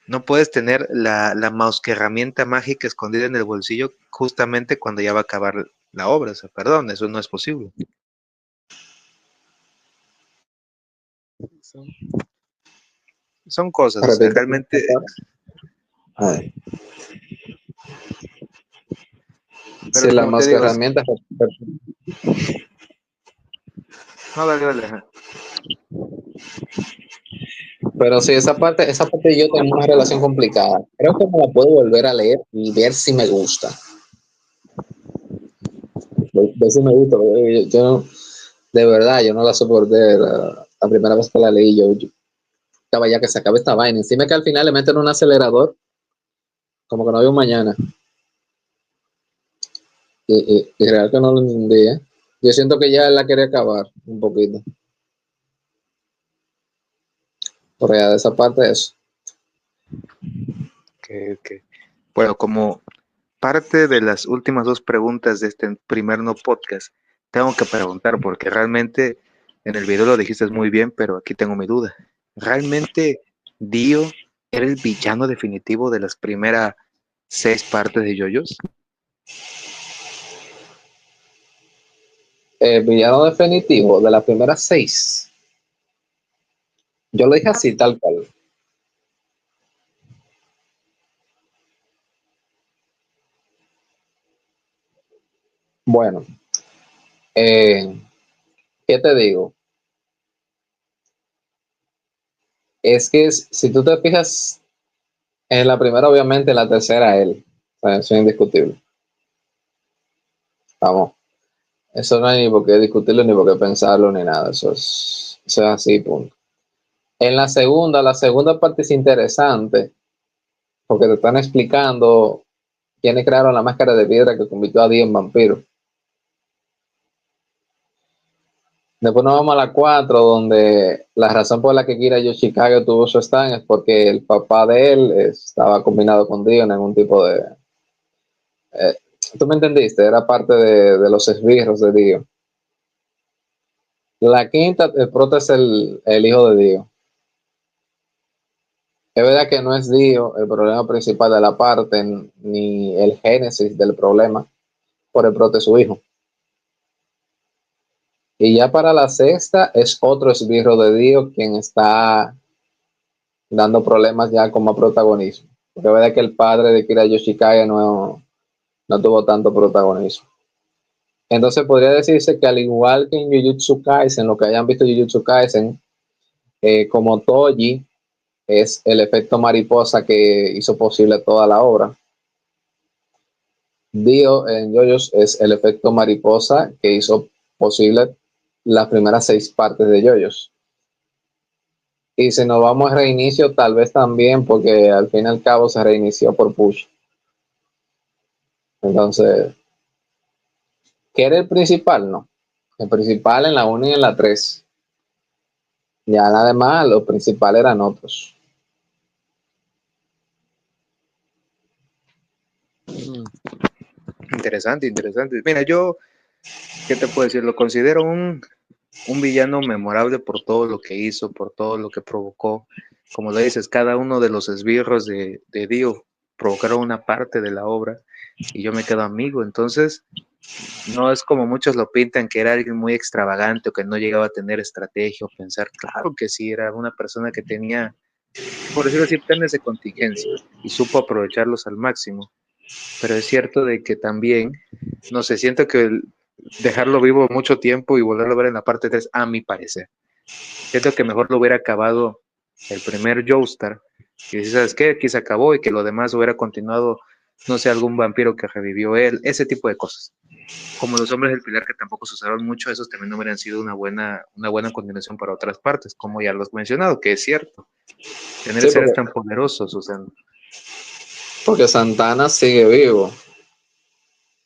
no puedes tener la mouse que herramienta mágica escondida en el bolsillo justamente cuando ya va a acabar la obra. O sea, perdón, eso no es posible. Son, son cosas, o sea, Repito. realmente, Ay, pero sí, la como te más que digo, herramienta. no, dale, dale, ajá. Pero sí, esa parte yo tengo una relación complicada. Creo que me la puedo volver a leer y ver si me gusta. Ver si me gusta. Yo de verdad, yo no la soporté. La primera vez que la leí, yo estaba ya que se acaba esta vaina. Encima que al final le meten un acelerador, como que no había un mañana. Y real que no lo entendía. Yo siento que ya él la quería acabar un poquito. Por allá de esa parte, eso. Que, bueno, como parte de las últimas dos preguntas de este primer no podcast, tengo que preguntar, porque realmente en el video lo dijiste muy bien, pero aquí tengo mi duda. ¿Realmente Dio era el villano definitivo de las primeras 6 partes de JoJo's? Villano definitivo de las primeras 6. Yo lo dije así, tal cual. Bueno, eh, ¿qué te digo? Es que si tú te fijas en la primera, obviamente, en la tercera, él. O sea, eso es indiscutible. Vamos, eso no hay ni por qué discutirlo, ni por qué pensarlo, ni nada. Eso es así, punto. En la segunda parte es interesante, porque te están explicando quiénes crearon la máscara de piedra que convirtió a Dio en vampiro. Después nos vamos a la 4 donde la razón por la que Kira Yoshikage tuvo su stand es porque el papá de él estaba combinado con Dio en algún tipo de... eh, ¿Tú me entendiste? Era parte de los esbirros de Dio. La quinta, el prota es el hijo de Dio. Es verdad que no es Dio el problema principal de la parte, ni el génesis del problema, por el prota es su hijo. Y ya para la sexta es otro esbirro de Dio quien está dando problemas ya como protagonismo. Porque es verdad que el padre de Kira Yoshikage no tuvo tanto protagonismo. Entonces podría decirse que al igual que en Jujutsu Kaisen, lo que hayan visto Jujutsu Kaisen, como Toji es el efecto mariposa que hizo posible toda la obra, Dio en JoJo's es el efecto mariposa que hizo posible las primeras 6 partes de JoJo's. Y si nos vamos a reinicio, tal vez también, porque al fin y al cabo se reinició por push. Entonces, ¿qué era el principal? No. El principal en la 1 y en la 3. Ya nada más, los principales eran otros. Interesante, interesante. Mira, yo, ¿qué te puedo decir? Lo considero un un villano memorable por todo lo que hizo, por todo lo que provocó. Como lo dices, cada uno de los esbirros de Dio provocaron una parte de la obra y yo me quedo amigo. Entonces, no es como muchos lo pintan, que era alguien muy extravagante o que no llegaba a tener estrategia o pensar. Claro que sí, era una persona que tenía, por decirlo así, planes de contingencia y supo aprovecharlos al máximo. Pero es cierto de que también, no sé, siento que dejarlo vivo mucho tiempo y volverlo a ver en la parte 3 a mi parecer. Siento que mejor lo hubiera acabado el primer Joestar y decir, ¿sabes qué? Aquí se acabó y que lo demás hubiera continuado, no sé, algún vampiro que revivió él, ese tipo de cosas. Como los hombres del pilar que tampoco se usaron mucho, esos también no hubieran sido una buena continuación para otras partes, como ya lo has mencionado, que es cierto. Tener Sí, seres tan poderosos, o sea, porque Santana sigue vivo.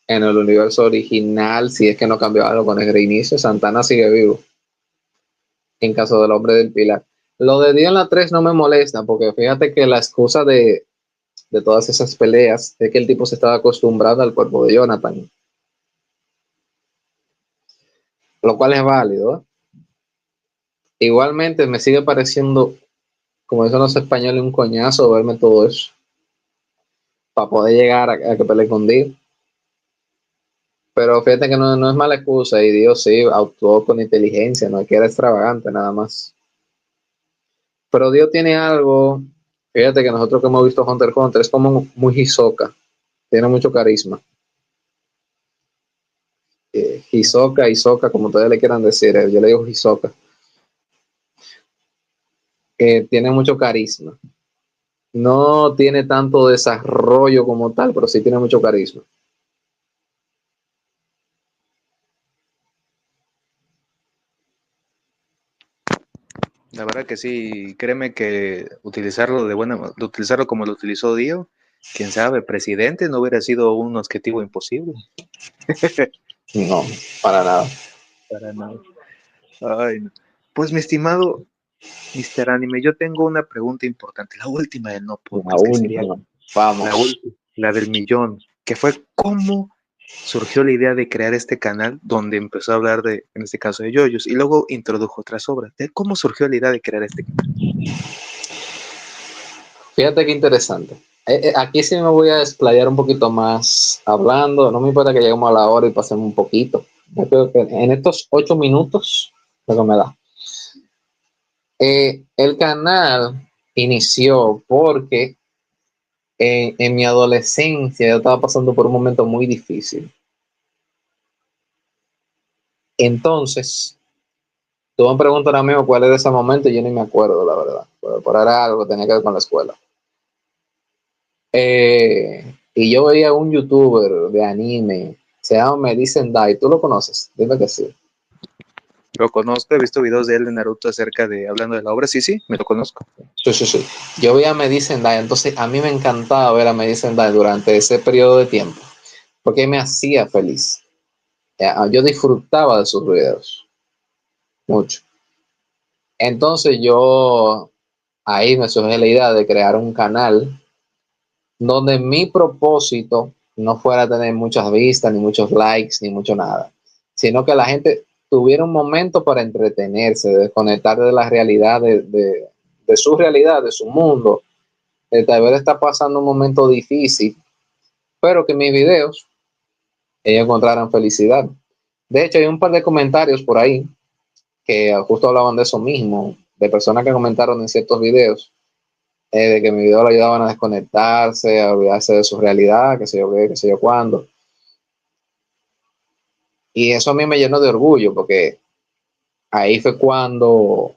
En el universo original, si es que no cambió algo con el reinicio, Santana sigue vivo. En caso del hombre del pilar. Lo de Dio en la 3 no me molesta, porque fíjate que la excusa de todas esas peleas es que el tipo se estaba acostumbrando al cuerpo de Jonathan, lo cual es válido, ¿eh? Igualmente me sigue pareciendo, como dicen los españoles, un coñazo verme todo eso para poder llegar a que pelee con Dio. Pero fíjate que no es mala excusa y Dio sí actuó con inteligencia, no es que era extravagante nada más. Pero Dio tiene algo, fíjate que nosotros que hemos visto Hunter x Hunter es como muy Hisoka, tiene mucho carisma. Hisoka, como ustedes le quieran decir, yo le digo Hisoka, tiene mucho carisma. No tiene tanto desarrollo como tal, pero sí tiene mucho carisma. la verdad que sí, créeme que utilizarlo como lo utilizó Dio, quién sabe, presidente no hubiera sido un objetivo imposible. No, para nada. Para nada. Ay, no. Pues mi estimado Mr. Anime, yo tengo una pregunta importante, la última del no La podcast, que sería última. la Vamos. última, la del millón, que fue cómo surgió la idea de crear este canal donde empezó a hablar de, en este caso, de yoyos, y luego introdujo otras obras. ¿De cómo surgió la idea de crear este canal? Fíjate qué interesante. Aquí sí me voy a desplayar un poquito más hablando. No me importa que lleguemos a la hora y pasemos un poquito. Yo creo que en estos 8 minutos, lo que me da. El canal inició porque en mi adolescencia yo estaba pasando por un momento muy difícil. Entonces, tú me preguntas ahora mismo cuál era ese momento y yo ni me acuerdo, la verdad. Pero era algo que tenía que ver con la escuela. Y yo veía un youtuber de anime, se llama Me Dicen Dai, ¿tú lo conoces? Dime que sí. Lo conozco, he visto videos de él de Naruto acerca de, hablando de la obra, sí, sí, me lo conozco. Sí, sí, sí. Yo veía a Me Dicen Dai, entonces a mí me encantaba ver a Me Dicen Dai durante ese periodo de tiempo, porque me hacía feliz. Yo disfrutaba de sus videos, mucho. Entonces ahí me surgió la idea de crear un canal donde mi propósito no fuera tener muchas vistas, ni muchos likes, ni mucho nada, sino que la gente tuviera un momento para entretenerse, desconectar de la realidad, de su realidad, de su mundo, de tal vez está pasando un momento difícil, pero que mis videos ellos encontraran felicidad. De hecho, hay un par de comentarios por ahí que justo hablaban de eso mismo, de personas que comentaron en ciertos videos, de que mi video lo ayudaban a desconectarse, a olvidarse de su realidad, qué sé yo qué sé yo cuándo. Y eso a mí me llenó de orgullo, porque ahí fue cuando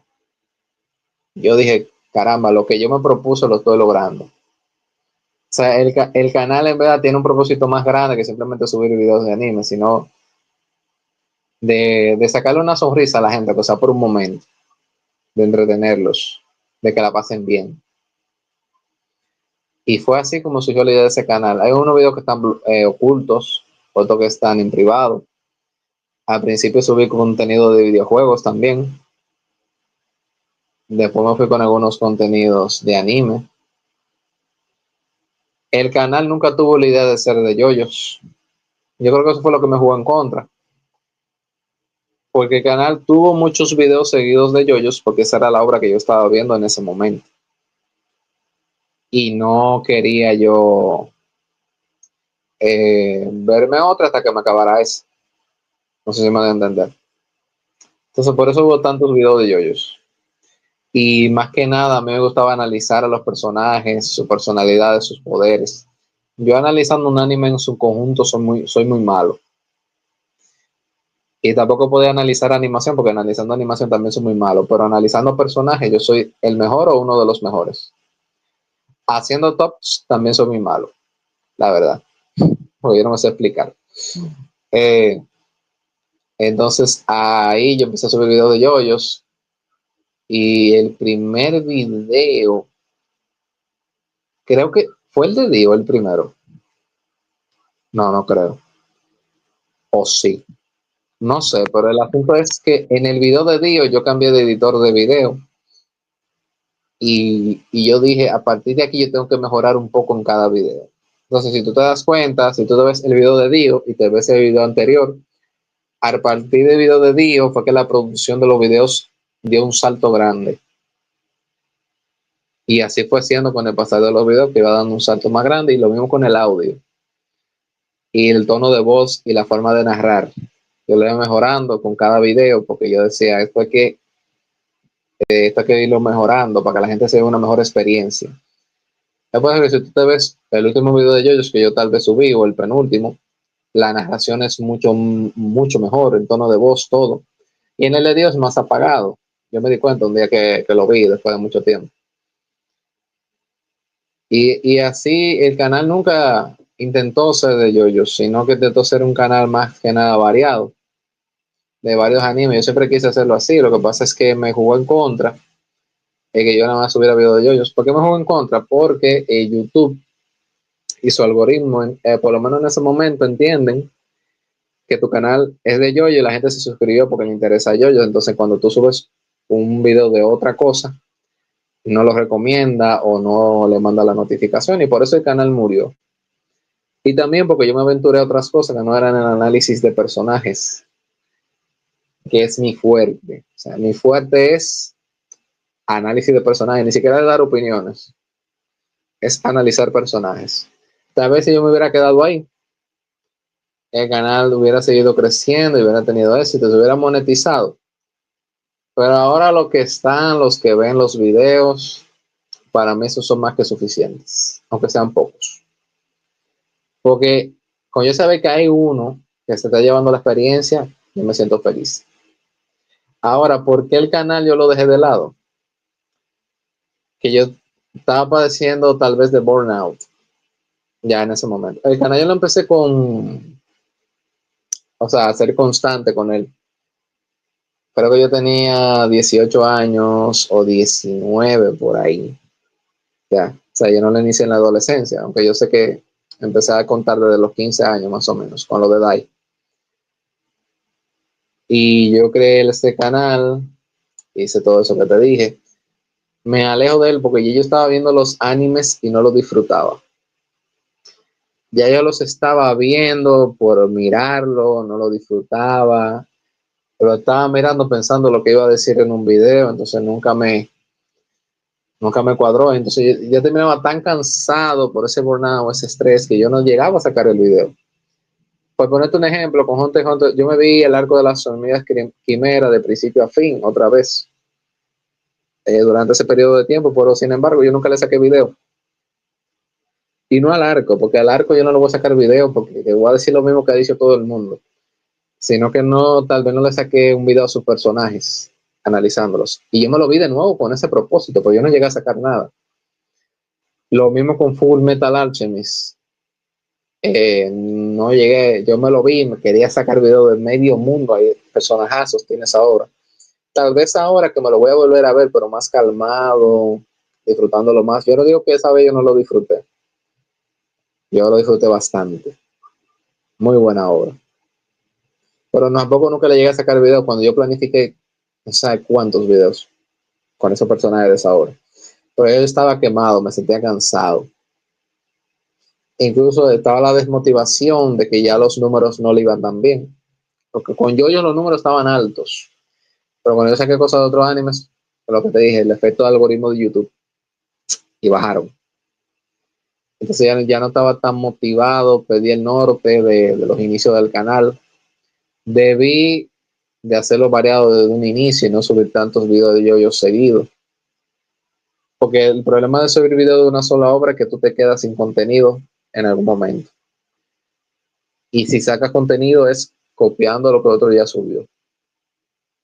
yo dije, caramba, lo que yo me propuse lo estoy logrando. O sea, el canal en verdad tiene un propósito más grande que simplemente subir videos de anime, sino de sacarle una sonrisa a la gente, que sea por un momento, de entretenerlos, de que la pasen bien. Y fue así como surgió la idea de ese canal. Hay unos videos que están ocultos, otros que están en privado. Al principio subí contenido de videojuegos también. Después me fui con algunos contenidos de anime. El canal nunca tuvo la idea de ser de yoyos. Yo creo que eso fue lo que me jugó en contra. porque el canal tuvo muchos videos seguidos de yoyos, porque esa era la obra que yo estaba viendo en ese momento. Y no quería yo verme otra hasta que me acabara esa. No sé si me van a entender. Entonces, por eso hubo tantos videos de yoyos. Y más que nada, a mí me gustaba analizar a los personajes, su personalidad, sus poderes. Yo analizando un anime en su conjunto soy muy malo. Y tampoco podía analizar animación, porque analizando animación también soy muy malo. Pero analizando personajes, yo soy el mejor o uno de los mejores. Haciendo tops, también soy muy malo, la verdad. Porque yo no me sé explicar. Eh, entonces, ahí yo empecé a subir videos de yoyos. Y el primer video, creo que fue el de Dio el primero. No, no creo. O sí. No sé, pero el asunto es que en el video de Dio yo cambié de editor de video y yo dije, a partir de aquí yo tengo que mejorar un poco en cada video. Entonces, si tú te das cuenta, si tú te ves el video de Dio y te ves el video anterior, a partir del video de Dio fue que la producción de los videos dio un salto grande. Y así fue siendo con el pasar de los videos, que iba dando un salto más grande, y lo mismo con el audio y el tono de voz y la forma de narrar. Yo lo iba mejorando con cada video, porque yo decía, esto hay que irlo mejorando para que la gente se vea una mejor experiencia. Después, que si tú te ves el último video de yoyos que yo tal vez subí, o el penúltimo, la narración es mucho mejor, el tono de voz, todo. Y en el de Dios es más apagado. Yo me di cuenta un día que lo vi después de mucho tiempo. Y así el canal nunca intentó ser de yoyos, sino que intentó ser un canal más que nada variado, de varios animes. Yo siempre quise hacerlo así, lo que pasa es que me jugó en contra que yo nada más subiera videos de yoyos. ¿Por qué me jugó en contra? Porque YouTube y su algoritmo, por lo menos en ese momento, entienden que tu canal es de yoyo y la gente se suscribió porque le interesa yoyo. Entonces, cuando tú subes un video de otra cosa, no lo recomienda o no le manda la notificación, y por eso el canal murió. Y también porque yo me aventuré a otras cosas que no eran el análisis de personajes, que es mi fuerte. O sea, mi fuerte es análisis de personajes, ni siquiera de dar opiniones, es analizar personajes. Tal vez si yo me hubiera quedado ahí, el canal hubiera seguido creciendo y hubiera tenido éxito, se hubiera monetizado. Pero ahora los que ven los videos, para mí esos son más que suficientes, aunque sean pocos. Porque con yo saber que hay uno que se está llevando la experiencia, yo me siento feliz. Ahora, ¿por qué el canal yo lo dejé de lado? Que yo estaba padeciendo tal vez de burnout ya en ese momento. El canal yo lo empecé a ser constante con él. Creo que yo tenía 18 años o 19 por ahí. Ya, o sea, yo no lo inicié en la adolescencia, aunque yo sé que empecé a contar desde los 15 años más o menos, con lo de Dai. Y yo creé este canal, hice todo eso que te dije. Me alejo de él porque yo estaba viendo los animes y no los disfrutaba. Ya yo los estaba viendo por mirarlo, no lo disfrutaba. Pero estaba mirando pensando lo que iba a decir en un video, entonces nunca me cuadró. Entonces yo terminaba tan cansado por ese burnout, ese estrés, que yo no llegaba a sacar el video. Por ponerte un ejemplo, con Hunter x Hunter, yo me vi el arco de las hormigas quimera de principio a fin, otra vez, durante ese periodo de tiempo, pero sin embargo yo nunca le saqué video. Y no al arco, porque al arco yo no le voy a sacar video, porque le voy a decir lo mismo que ha dicho todo el mundo, sino que no, tal vez no le saqué un video a sus personajes, analizándolos. Y yo me lo vi de nuevo con ese propósito, pero yo no llegué a sacar nada. Lo mismo con Full Metal Alchemist. No llegué, yo me lo vi, me quería sacar video de medio mundo, hay personajazos tienes ahora. Tal vez ahora que me lo voy a volver a ver, pero más calmado, disfrutándolo más. Yo no digo que esa vez yo no lo disfruté. Yo lo disfruté bastante. Muy buena obra. Pero tampoco nunca le llegué a sacar video cuando yo planifiqué, no sé cuántos videos con esos personajes de esa obra. Pero yo estaba quemado, me sentía cansado. Incluso estaba la desmotivación de que ya los números no le iban tan bien. Porque con JoJo los números estaban altos. Pero cuando yo saqué cosas de otros animes, lo que te dije, el efecto de algoritmo de YouTube, y bajaron. Entonces ya no estaba tan motivado, perdí el norte de los inicios del canal. Debí de hacerlo variado desde un inicio y no subir tantos videos de JoJo seguidos. Porque el problema de subir videos de una sola obra es que tú te quedas sin contenido en algún momento. Y si sacas contenido es copiando lo que otro ya subió.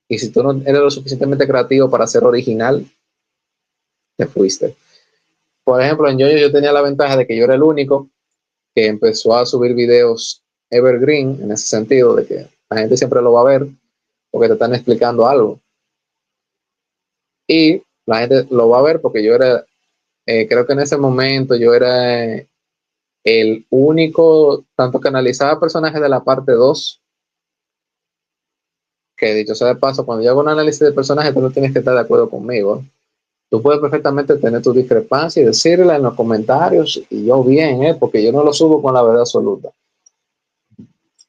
Y si tú no eres lo suficientemente creativo para ser original, te fuiste. Por ejemplo, en JoJo yo tenía la ventaja de que yo era el único que empezó a subir videos evergreen, en ese sentido, de que la gente siempre lo va a ver porque te están explicando algo. Y la gente lo va a ver porque yo era, creo que en ese momento yo era el único, tanto que analizaba personajes de la parte 2, que dicho sea de paso, cuando yo hago un análisis de personajes, tú no tienes que estar de acuerdo conmigo. Tú puedes perfectamente tener tu discrepancia y decirla en los comentarios, y yo bien, porque yo no lo subo con la verdad absoluta.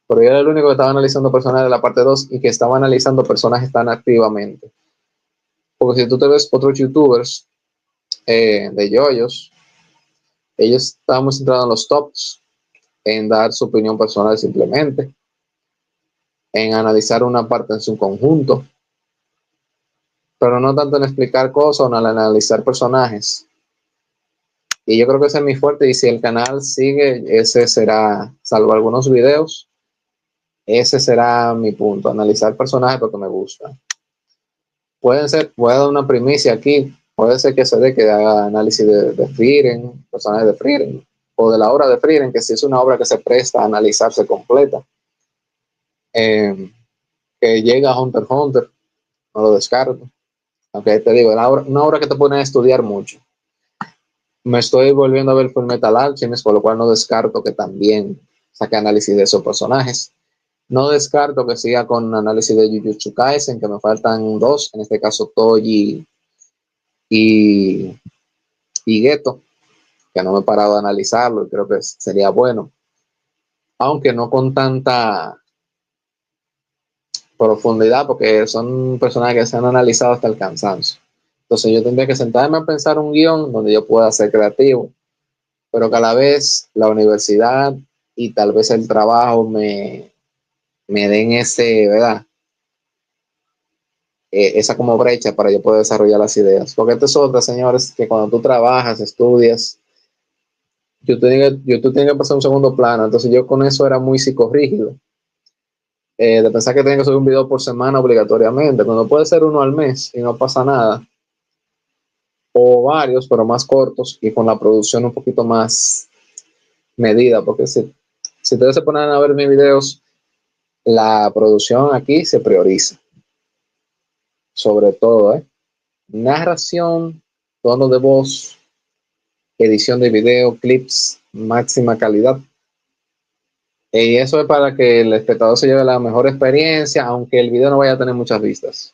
Pero yo era el único que estaba analizando personajes de la parte 2 y que estaba analizando personajes tan activamente. Porque si tú te ves otros youtubers de yoyos, ellos estaban muy centrados en los tops, en dar su opinión personal simplemente, en analizar una parte en su conjunto, pero no tanto en explicar cosas o en analizar personajes. Y yo creo que ese es mi fuerte, y si el canal sigue, ese será, salvo algunos videos, ese será mi punto, analizar personajes porque me gusta. Pueden ser, voy a dar una primicia aquí, puede ser que se dé que haga análisis de Frieren, personajes de Frieren, o de la obra de Frieren, que si es una obra que se presta a analizarse completa. Que llega a Hunter x Hunter, no lo descarto. Aunque te digo, una obra que te pone a estudiar mucho. Me estoy volviendo a ver Full Metal Alchemist, por lo cual no descarto que también saque análisis de esos personajes. No descarto que siga con análisis de Jujutsu Kaisen, que me faltan dos, en este caso Toji y Geto, que no me he parado de analizarlo y creo que sería bueno. Aunque no con tanta profundidad, porque son personajes que se han analizado hasta el cansancio. Entonces yo tendría que sentarme a pensar un guión donde yo pueda ser creativo, pero que a la vez la universidad y tal vez el trabajo me den ese, ¿verdad? Esa como brecha para yo poder desarrollar las ideas. Porque esto es otra, señores, que cuando tú trabajas, estudias, YouTube tiene que pasar un segundo plano. Entonces yo con eso era muy psicorrígido. De pensar que tengo que subir un video por semana obligatoriamente, cuando puede ser uno al mes y no pasa nada. O varios, pero más cortos y con la producción un poquito más medida, porque si ustedes se ponen a ver mis videos, la producción aquí se prioriza, sobre todo, narración, tono de voz, edición de video, clips, máxima calidad. Y eso es para que el espectador se lleve la mejor experiencia, aunque el video no vaya a tener muchas vistas.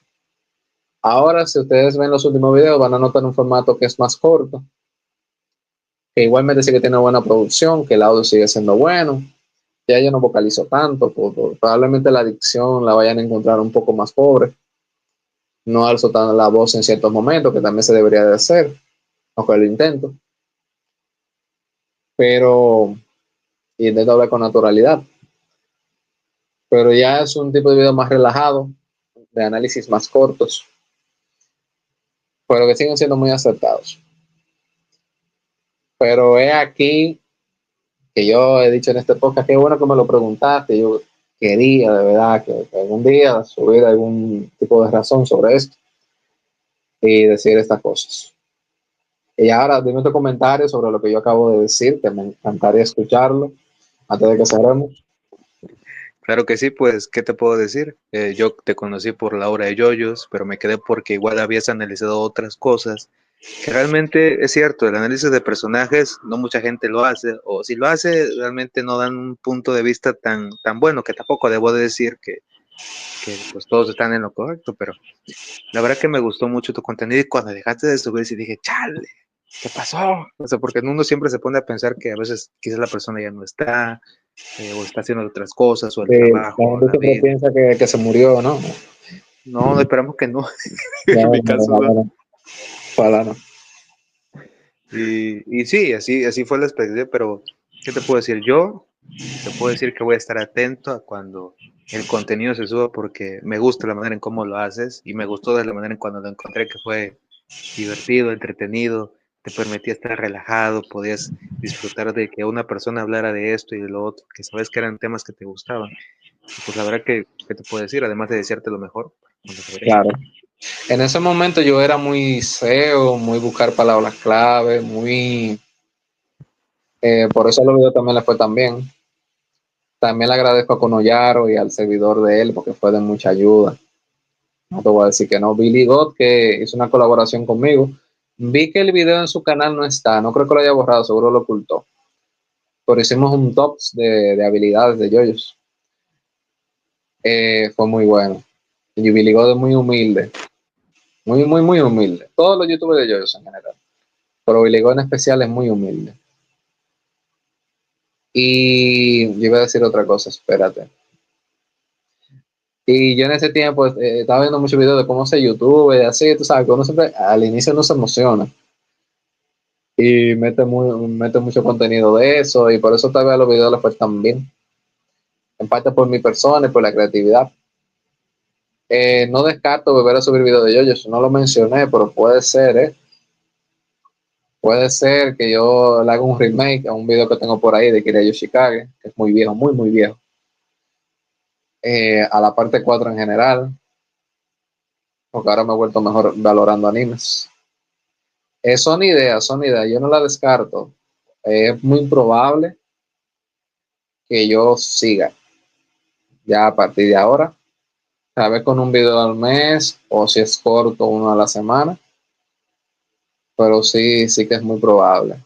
Ahora, si ustedes ven los últimos videos, van a notar un formato que es más corto, que igualmente sí que tiene buena producción, que el audio sigue siendo bueno. Ya yo no vocalizo tanto, probablemente la dicción la vayan a encontrar un poco más pobre. No alzo tan la voz en ciertos momentos, que también se debería de hacer, aunque lo intento. Pero intento hablar con naturalidad. Pero ya es un tipo de video más relajado, de análisis más cortos, pero que siguen siendo muy acertados. Pero es aquí que yo he dicho en este podcast, qué bueno que me lo preguntaste, yo quería de verdad que algún día subir algún tipo de razón sobre esto y decir estas cosas. Y ahora dime tu comentario sobre lo que yo acabo de decir, que me encantaría escucharlo antes de que cerremos. Claro que sí, pues, ¿qué te puedo decir? Yo te conocí por la obra de Yoyos, pero me quedé porque igual habías analizado otras cosas, que realmente es cierto, el análisis de personajes no mucha gente lo hace, o si lo hace, realmente no dan un punto de vista tan bueno, que tampoco debo de decir que pues todos están en lo correcto, pero la verdad que me gustó mucho tu contenido y cuando dejaste de subir, sí dije, chale, ¿qué pasó? O sea, porque uno siempre se pone a pensar que a veces quizás la persona ya no está, o está haciendo otras cosas, o el Sí, la trabajo, o gente la siempre vida. piensa que se murió, ¿no? No, no esperamos que no, en No, mi no, caso no. ojalá no, ojalá no. Y sí, así fue la experiencia, pero ¿qué te puedo decir? Yo te puedo decir que voy a estar atento a cuando el contenido se suba porque me gusta la manera en cómo lo haces y me gustó de la manera en cuando lo encontré que fue divertido, entretenido, te permitía estar relajado, podías disfrutar de que una persona hablara de esto y de lo otro, que sabes que eran temas que te gustaban. Y pues la verdad que, ¿qué te puedo decir? Además de desearte lo mejor, cuando se venga. Claro. En ese momento yo era muy SEO, muy buscar palabras clave, muy... por eso los videos también le fue tan bien. También le agradezco a Conoyaro y al servidor de él porque fue de mucha ayuda. No te voy a decir que no. Billy God, que hizo una colaboración conmigo. Vi que el video en su canal no está, no creo que lo haya borrado, seguro lo ocultó. Pero hicimos un tops de habilidades de yoyos. Fue muy bueno. Y Billy God es muy humilde, muy, muy, muy humilde. Todos los youtubers de yoyos en general, pero Billy God en especial es muy humilde. Y yo iba a decir otra cosa, espérate. Y yo en ese tiempo estaba viendo muchos videos de cómo hacer YouTube y así, tú sabes, que uno siempre al inicio no se emociona y mete mucho contenido de eso y por eso tal vez a los videos les fue tan bien. En parte por mi persona y por la creatividad. No descarto volver a subir videos de yoyos, no lo mencioné, pero puede ser, ¿eh? Puede ser que yo le haga un remake a un video que tengo por ahí de Kirei Yoshikage, que es muy viejo, muy, muy viejo. A la parte 4 en general, porque ahora me he vuelto mejor valorando animes. Son ideas, yo no la descarto. Es muy probable que yo siga ya a partir de ahora, tal vez con un video al mes o si es corto, uno a la semana, pero sí, sí que es muy probable.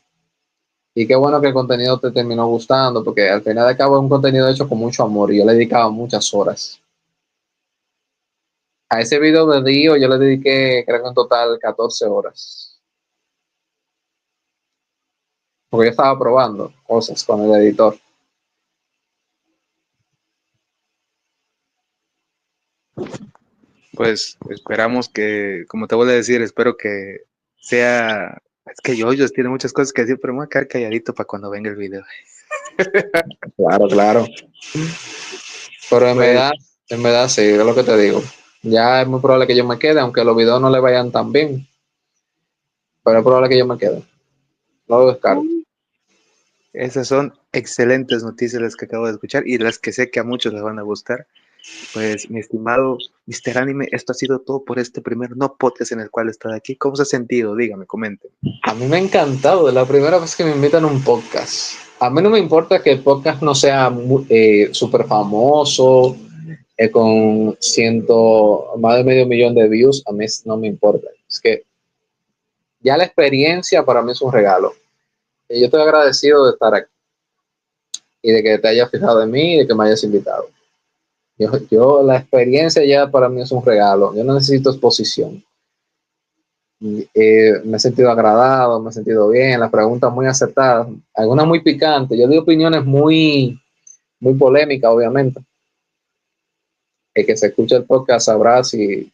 Y qué bueno que el contenido te terminó gustando, porque al final de cabo es un contenido hecho con mucho amor y yo le dedicaba muchas horas. A ese video de Dio yo le dediqué, creo que en total 14 horas, porque yo estaba probando cosas con el editor. Pues esperamos que, como te voy a decir, espero que sea. Es que Yoyos tiene muchas cosas que decir, pero me voy a quedar calladito para cuando venga el video. Claro, claro. Pero Pues, en verdad sí, es lo que te digo. Ya es muy probable que yo me quede, aunque los videos no le vayan tan bien, pero es probable que yo me quede. No lo descarto. esas son excelentes noticias las que acabo de escuchar y las que sé que a muchos les van a gustar. Pues, mi estimado Mr. Anime, esto ha sido todo por este primer no podcast en el cual he estado aquí. ¿Cómo se ha sentido? Dígame, comente. A mí me ha encantado, es la primera vez que me invitan a un podcast. A mí no me importa que el podcast no sea súper famoso, con más de medio millón de views, a mí no me importa. Es que ya la experiencia para mí es un regalo. Y yo estoy agradecido de estar aquí y de que te hayas fijado en mí y de que me hayas invitado. La experiencia ya para mí es un regalo. Yo no necesito exposición. Me he sentido agradado, me he sentido bien, las preguntas muy acertadas, algunas muy picantes. Yo di opiniones muy, muy polémicas, obviamente. El que se escucha el podcast sabrá si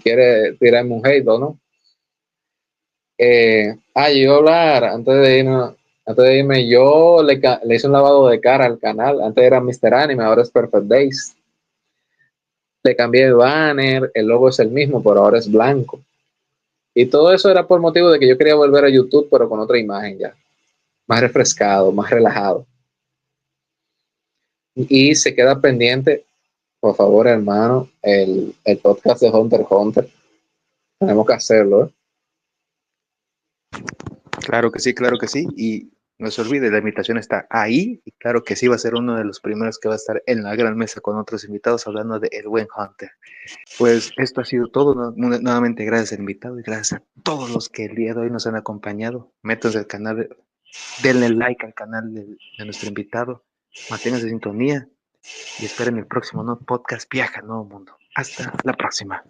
quiere tirarme un hate o no. Yo iba a hablar antes de irme, yo le hice un lavado de cara al canal. Antes era Mr. Anime, ahora es Perfect Days. Le cambié el banner, el logo es el mismo, pero ahora es blanco. Y todo eso era por motivo de que yo quería volver a YouTube, pero con otra imagen ya, más refrescado, más relajado. Y se queda pendiente, por favor, hermano, el podcast de Hunter x Hunter. Tenemos que hacerlo, ¿eh? Claro que sí. Y no se olvide, la invitación está ahí. Y claro que sí, va a ser uno de los primeros que va a estar en la gran mesa con otros invitados hablando de El Buen Hunter. Pues esto ha sido todo. Nuevamente, gracias al invitado y gracias a todos los que el día de hoy nos han acompañado. Métanse al canal, denle like al canal de nuestro invitado. Manténganse en sintonía y esperen el próximo podcast Viaja al Nuevo Mundo. Hasta la próxima.